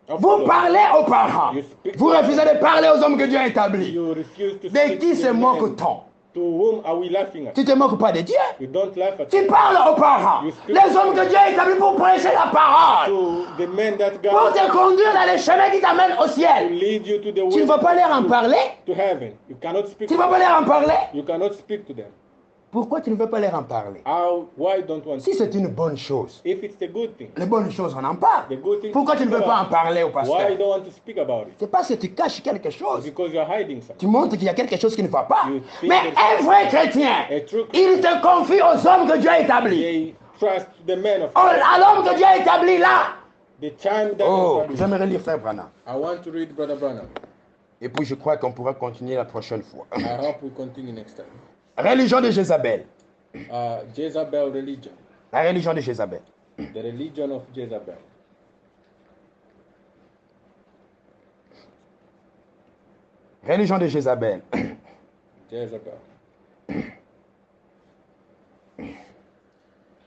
of Vous God. parlez aux parents, vous refusez de parler aux hommes que Dieu a établis. You refuse to De speak qui to se the men. moque-t-on? To whom are we laughing at? Tu te moques pas de Dieu. You don't laugh at Tu parles aux parents, les hommes que Dieu a établis pour prêcher la parole, to the men that pour God te conduire dans les chemins qui t'amènent au will ciel. lead you to the Tu ne way vas pas leur en parler? to heaven. You cannot speak Tu to ne vas pas them. leur en parler? You cannot speak to them. Pourquoi tu ne veux pas leur en parler? Why don't you want Si c'est une bonne chose, if it's a good thing? les bonnes choses, on en parle. The good thing Pourquoi to tu ne veux speak pas en about. parler au Why pasteur? you don't want to speak about it? C'est parce que tu caches quelque chose. Because you're hiding something. Tu montres qu'il y a quelque chose qui ne va pas. You think Mais there's un vrai chrétien, A true il te confie aux hommes que Dieu a établis. they trust the men of À l'homme que Dieu a établi là. the time that Oh, established. j'aimerais lire Frère Branham. I want to read Brother Branham. Et puis je crois qu'on pourra continuer la prochaine fois. I hope we continue next time. Religion de Jézabel. Jezebel religion. La religion de Jézabel. The religion of Jezebel. Religion de Jézabel. Jezebel.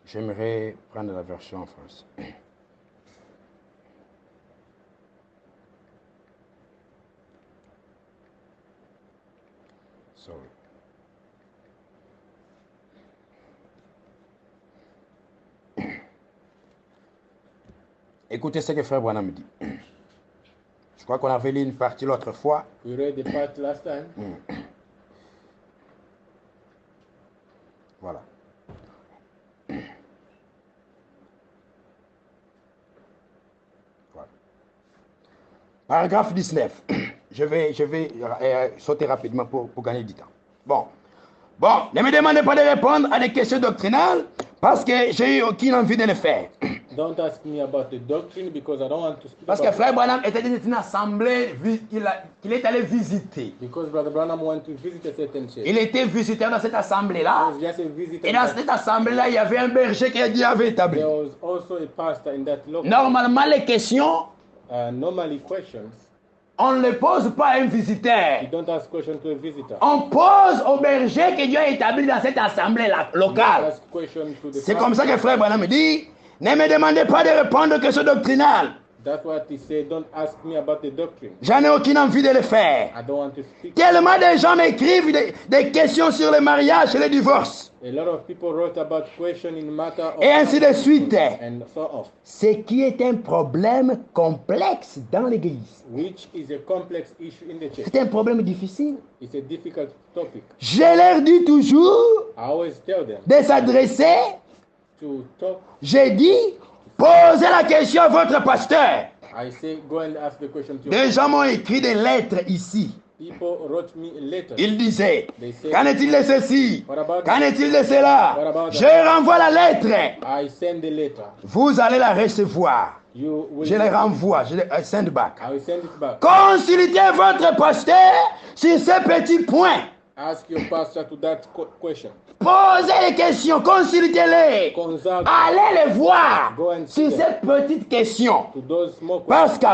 J'aimerais prendre la version en français. Sorry. Écoutez ce que Frère Branham dit. Je crois qu'on avait lu une partie l'autre fois. We read the part last time. Voilà. Voilà. Paragraphe 19. Je vais sauter rapidement pour gagner du temps. Bon, ne me demandez pas de répondre à des questions doctrinales parce que j'ai eu aucune envie de le faire. Don't ask me about the doctrine because I don't want to speak Parce que about Frère Branham était dans une assemblée qu'il est allé visiter. because Brother Branham want to visit a certain church. Il était visiteur dans cette assemblée-là. He was just a visitor. Et dans cette assemblée-là, il y avait un berger que Dieu avait établi. There was also a pastor in that local. Normalement, les questions, Normally questions, on ne les pose pas à un you visiteur. don't ask questions to a visitor. On pose au berger que Dieu a établi dans cette assemblée You locale. ask questions to the C'est comme ça que pastor. Frère Branham dit, ne me demandez pas de répondre aux questions doctrinales. That's what he said. Don't ask me about the doctrine. J'en ai aucune envie de le faire. I don't want to speak. Tellement de gens m'écrivent des questions sur le mariage et le divorce. A lot of people wrote about question in matter of Et ainsi de suite. and so on, Ce qui est un problème complexe dans l'Église. which is a complex issue in the church. C'est un problème difficile. It's a difficult topic. Je leur dis toujours I always tell them de s'adresser. to talk. J'ai dit, posez la question à votre pasteur. I say go and ask the question to Des gens m'ont écrit des lettres ici. people. Wrote me a letter. Ils disaient, They say, qu'en est-il de ceci? What about Qu'en that? est-il de cela? What about that? Je renvoie la lettre. I send the letter. Vous allez la recevoir. You will. Je la renvoie. I send back. I will send it back. Consultez votre pasteur sur ces petits points. Ask your pastor to that question. Posez les questions, consultez-les. Consult Allez les voir Go and sur see them. cette petite question. to those small Parce questions.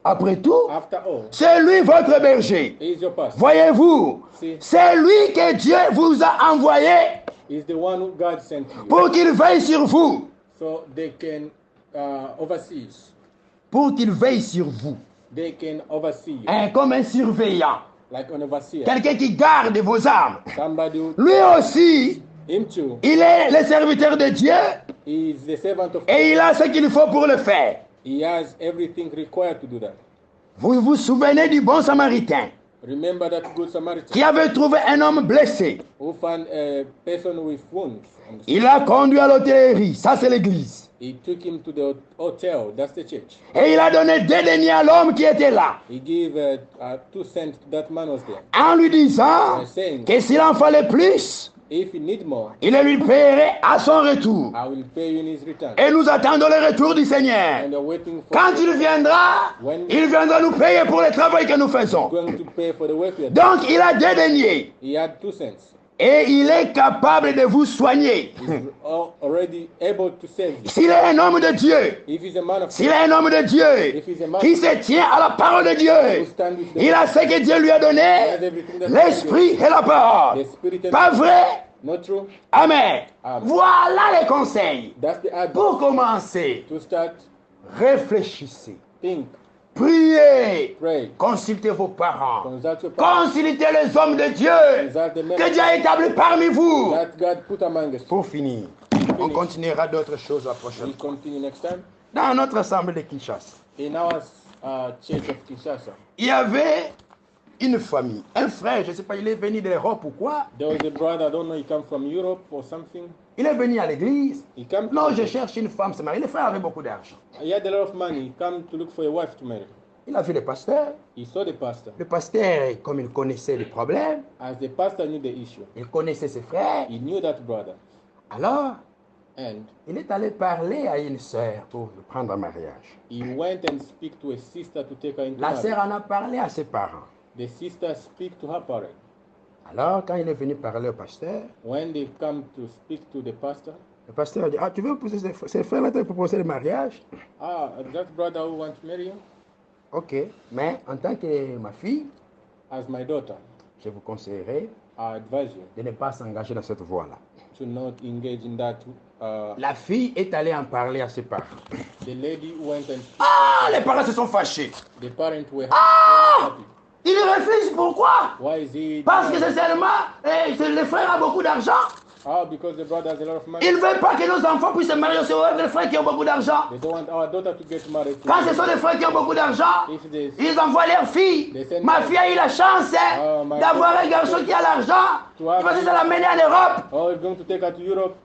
qu'après tout, After all, c'est lui votre berger. he is your pastor. Voyez-vous, See, c'est lui que Dieu vous a envoyé he is the one who God sent to you. pour qu'il veille sur vous. So they can oversee you. Pour qu'il veille sur vous. They can oversee you. Comme un surveillant. Like an overseer. Quelqu'un qui garde vos âmes. Somebody who, Lui aussi, him too, il est le serviteur de Dieu he is the servant of God. et il a ce qu'il faut pour le faire. He has everything required to do that. Vous vous souvenez du bon samaritain Remember that good Samaritan qui avait trouvé un homme blessé. who found a person with wounds. on the street. Il l'a conduit à l'hôtellerie, ça c'est l'église. He took him to the hotel, that's the church. Et il a donné 2 deniers à l'homme qui était là, He gave 2 cents to that man was there. en lui disant By saying, que s'il en fallait plus, if you need more, il le lui paierait à son retour. I will pay you in his return. Et nous attendons le retour du Seigneur. And you're waiting for Quand il viendra nous payer pour le travail que nous faisons. going to pay for the work you have. Donc il a 2 deniers He had 2 cents. et il est capable de vous soigner. He's already able to save you. S'il est un homme de Dieu, If he's a man of s'il est un homme de Dieu qui se tient à la parole de who Dieu, stand with il a ce que Dieu lui a donné, l'esprit et la parole. the spirit and Pas vrai? not true. Amen. Amen. Voilà les conseils. That's the advice. Pour commencer, To start, réfléchissez, think, priez, pray, consultez vos parents, consult your parents, consultez les hommes de Dieu consult the men que Dieu a établis parmi vous. that God put among us. Pour finir, on continuera d'autres choses la prochaine We'll fois. continue next time. Dans notre assemblée de Kinshasa, In our church of Kinshasa, il y avait une famille, un frère, je ne sais pas, il est venu d'Europe ou quoi. there was a brother, I don't know, he come from Europe or something. Il est venu à l'église. He come Non, je cherche une femme, c'est marié. Le frère avait beaucoup d'argent. He had a lot of money. He come to look for a wife to marry. Il a vu le pasteur. He saw the pastor. Le pasteur, comme il connaissait les problèmes, As the pastor knew the issue, il connaissait ses frères. he knew that brother. Alors, And il est allé parler à une sœur pour le prendre en mariage. he went and speak to a sister to take her into La marriage. sœur en a parlé à ses parents. The sister speak to her parent. Alors, quand il est venu parler au pasteur, When they come to speak to the pastor, le pasteur a dit, ah, tu veux épouser ces frères-là, tu veux proposer le mariage? that brother who wants to marry you, Ok, mais en tant que ma fille, as my daughter, je vous conseillerais I advise you de ne pas s'engager dans cette voie-là. to not engage in that. La fille est allée en parler à ses parents. The lady went and Ah, les parents se sont fâchés. the parents were Ah! happy. Ils refusent, pourquoi? Why is he? Parce que sincèrement, le frère a beaucoup d'argent. Because the brother has a lot of money. Ils ne veulent pas que nos enfants puissent se marier sur les frères qui ont beaucoup d'argent. They don't want our daughter to get married. Quand ce sont des frères qui ont beaucoup d'argent, If they ils envoient leurs filles. Ma fille a eu la chance d'avoir un garçon qui a l'argent. Il va essayer de l'amener en Europe. oh, he's going to take her to Europe,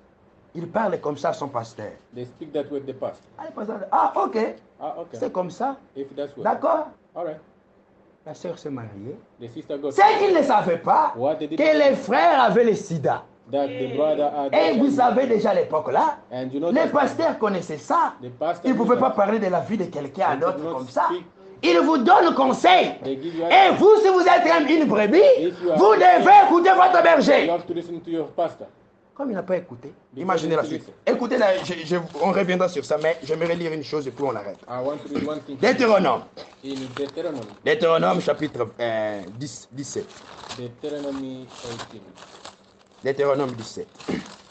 Il parle comme ça à son pasteur. they speak that with the pastor. Ah, le pasteur dit, ah, ok, Okay. c'est comme ça. If that's what. D'accord. All right. La sœur s'est mariée. The sister got C'est qu'ils ne savaient pas What they did- que les frères avaient le sida. that the brother had. Et vous savez déjà à l'époque là, And you know les that pasteurs connaissaient ça. the pastor Ils ne knew pouvaient pas that. parler de la vie de quelqu'un à They d'autres did not comme ça. speak. Ils vous donnent conseil. They give you Et vous, si vous êtes une brebis, If you are- vous devez écouter votre You berger. have to listen to your pastor. Comme il n'a pas écouté, Because imaginez la he suite. listen. Écoutez, là, on reviendra sur ça, mais j'aimerais lire une chose et puis on l'arrête. I want to read one thing. Deutéronome. In Deuteronomy, Deutéronome chapitre 17. Deuteronomy 18. Deutéronome 17.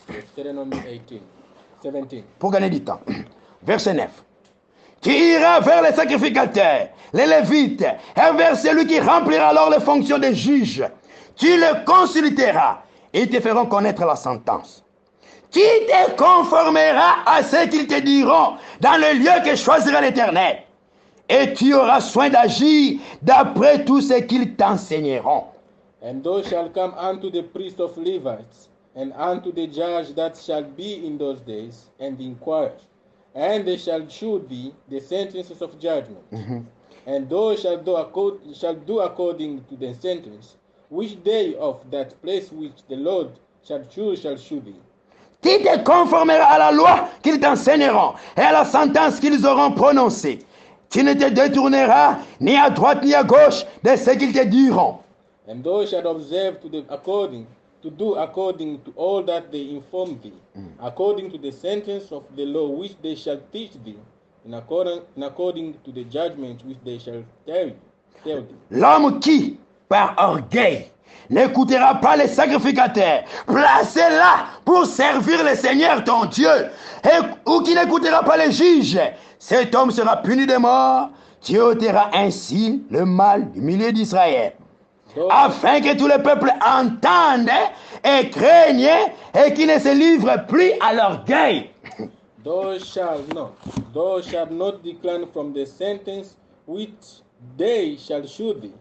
Deuteronomy 18. 17. Pour gagner du temps. Verset 9. Tu iras vers les sacrificateurs, les lévites, et vers celui qui remplira alors les fonctions de juge. Tu le consulteras et ils te feront connaître la sentence. Tu te conformeras à ce qu'ils te diront dans le lieu que choisira l'Éternel. Et tu auras soin d'agir d'après tout ce qu'ils t'enseigneront. And thou shalt come unto the priest of Levites, and unto the judge that shall be in those days, and inquire. And they shall shew thee the sentences of judgment. And thou shalt do according to the sentence, which day of that place which the Lord shall shew thee. Tu te conformeras à la loi qu'ils t'enseigneront et à la sentence qu'ils auront prononcée. Tu ne te détourneras ni à droite ni à gauche de ce qu'ils te diront. And thou shalt observe to do according to all that they inform thee, according to the sentence of the law which they shall teach thee, and according to the judgment which they shall tell thee. L'homme qui, par orgueil, n'écoutera pas les sacrificateurs placés là pour servir le Seigneur ton Dieu, ou qui n'écoutera pas les juges, cet homme sera puni de mort. Tu ôteras ainsi le mal du milieu d'Israël, afin que tout le peuple entende et craigne et qu'ils ne se livrent plus à l'orgueil. Thou shalt not decline from the sentence which they shall shew thee,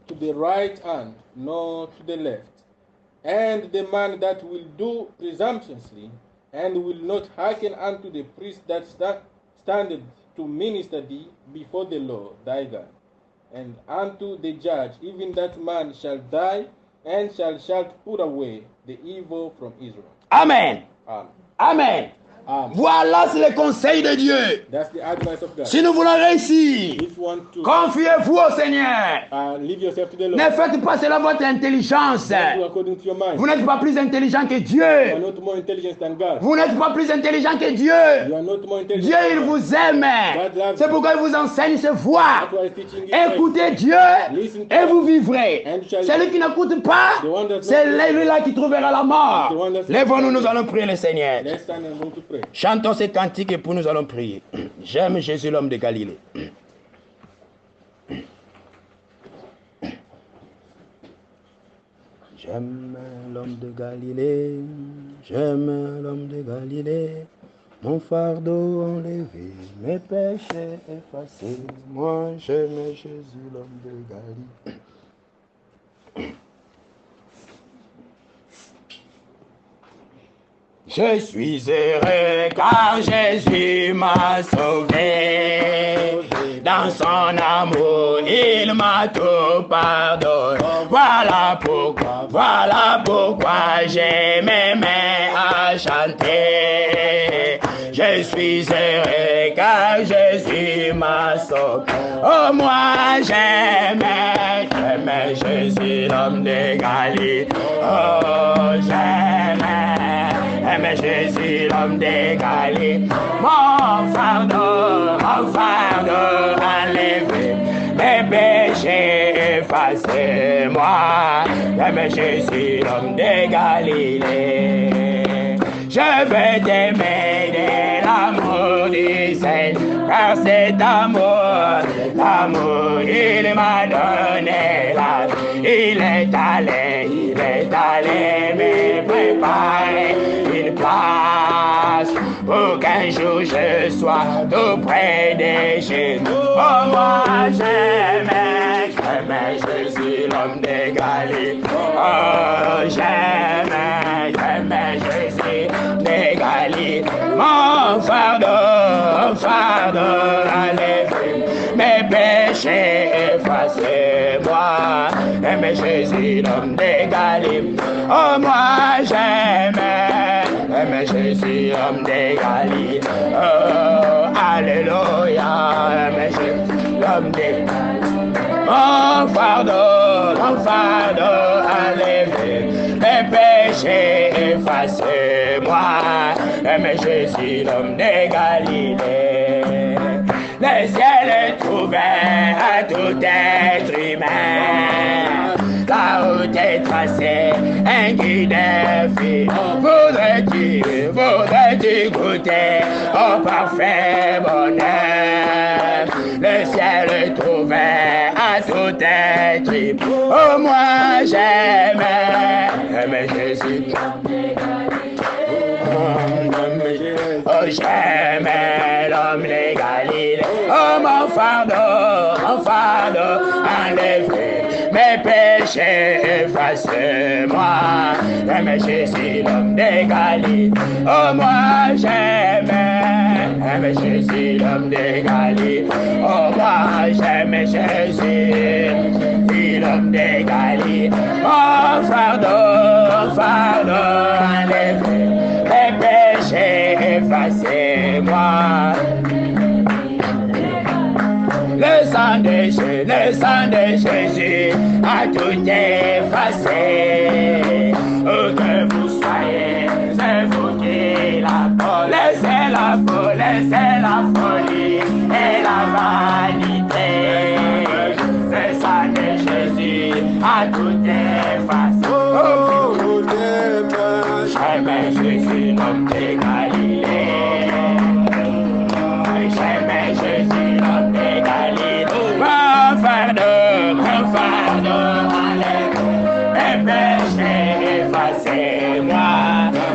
to the right hand, nor to the left. And the man that will do presumptuously, and will not hearken unto the priest that standeth to minister thee before the Lord thy God, and unto the judge, even that man shall die, and shall put away the evil from Israel. Amen. Amen. Amen. Voilà, c'est le conseil de Dieu. That's the advice of God. Si nous voulons réussir, If you want to confiez-vous au Seigneur. leave yourself to the Lord, Ne faites pas selon votre intelligence. don't do according to your mind. Vous n'êtes pas plus intelligent que You are Dieu. not more intelligent than God. Vous n'êtes pas plus intelligent que You Dieu. are not more intelligent. Dieu, il than God. vous aime. C'est pourquoi il vous enseigne ses voies. That's why he's teaching you. Écoutez Dieu et vous vivrez. Celui qui n'écoute pas, c'est lui-là qui trouvera la mort. Lèvons-nous, nous allons prier le Seigneur. Let's stand and go to pray. Chantons ces cantiques et pour nous allons prier. J'aime Jésus, l'homme de Galilée. J'aime l'homme de Galilée, j'aime l'homme de Galilée, mon fardeau enlevé, mes péchés effacés. Moi j'aime Jésus, l'homme de Galilée. Je suis heureux car Jésus m'a sauvé. Dans son amour, il m'a tout pardonné. Voilà pourquoi j'ai mes mains à chanter. Je suis heureux car Jésus m'a sauvé. Oh, moi j'aime Jésus, l'homme de Galilée. Oh, j'aime Jésus, l'homme de Galilée. Mon fardeau enlevé, mes péchés effacés. Moi, j'aime Jésus, l'homme de Galilée. Je veux t'aimer de l'amour du Seigneur, car cet amour, il m'a donné la vie. Il est allé me préparer une place pour qu'un jour je sois tout près des genoux. Oh, moi j'aime Jésus, l'homme de Galilée. Oh, j'aime Jésus de Galilée. Mon fardeau enlevé, mes péchés effacés. Moi, j'aime Jésus, l'homme de Galilée. Oh, moi j'aime Jésus, l'homme de Galilée. Oh, alléluia, Jésus, l'homme de Galilée. Mon fardeau enlevé, mes péchés effacés. Moi, j'aime Jésus, l'homme de Galilée. Le ciel est ouvert à tout être humain. La route est tracée, un guide fait. Voudrais-tu goûter au parfait bonheur? Le ciel est ouvert à tout être humain. Oh, moi j'aime Jésus. Oh, j'aime l'homme de Galilée. Oh, mon fardeau enlevé, mes péchés effacés. Moi, j'aime Jésus, l'homme de Galilée. Oh, moi j'aime Jésus, l'homme de Galilée. Oh, moi j'aime Jésus, l'homme de Galilée. Oh, fardeau enlevé, mes péchés effacés. Moi, le sang de Jésus a tout effacé. efface. Oh, j'aimais Jésus, l'homme de Galilée. J'aimais Jésus, l'homme de Galilée. Mon fardeau, allez, mes péchés, effacez-moi.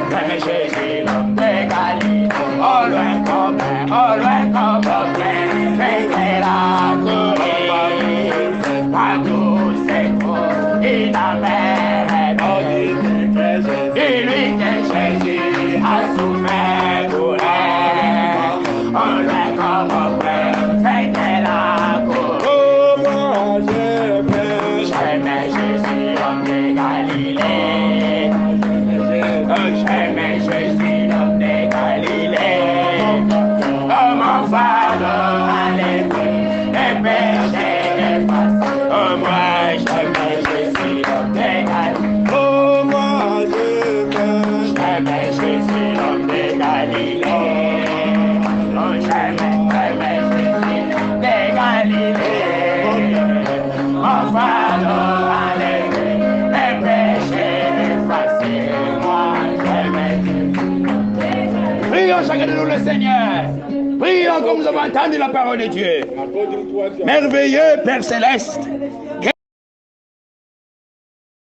J'aimais Jésus, l'homme de Galilée. Au loin comme un plein, veillez la courir. Partout c'est court, il avait et lui que Jésus a souffert pour elle. On lui comme un plein, veillez la courir. J'aimais Jésus, l'homme de Galilée. J'aimais Jésus, l'homme de Galilée. Oh mon fardeau, allez, et péché efface. Oh moi, j'aimais Jésus, l'homme de Galilée. Oh moi, j'aimais Jésus, l'homme de Galilée. Oh j'aimais Jésus, l'homme de Galilée. Mon fardeau, allez, et péché effacé. Moi, j'aimais Jésus. Prions chacun de nous le Seigneur. Prions comme nous avons entendu la parole de Dieu. Merveilleux Père Céleste,